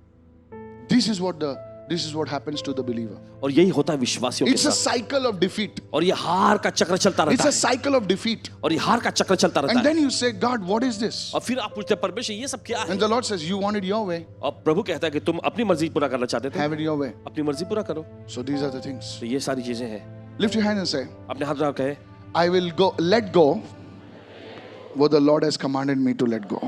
This is what happens to the believer. और यही होता है विश्वासियों के It's a साथ। cycle of defeat. और ये हार का चक्र चलता It's रहता a है। cycle of defeat. और ये हार का चक्र चलता रहता And है। then you say, God, what is this? और फिर आप पूछते हैं परमेश्वर ये सब क्या है? And the Lord says, you want it your way. और प्रभु कहता है कि तुम अपनी मर्जी पूरा करना चाहते थे, Have it your way. अपनी मर्जी पूरा करो। So these are the things. तो ये सारी चीजें हैं। Lift your hand and say, अपने हाथ उठा कहे I will let go what the Lord has commanded me to let go.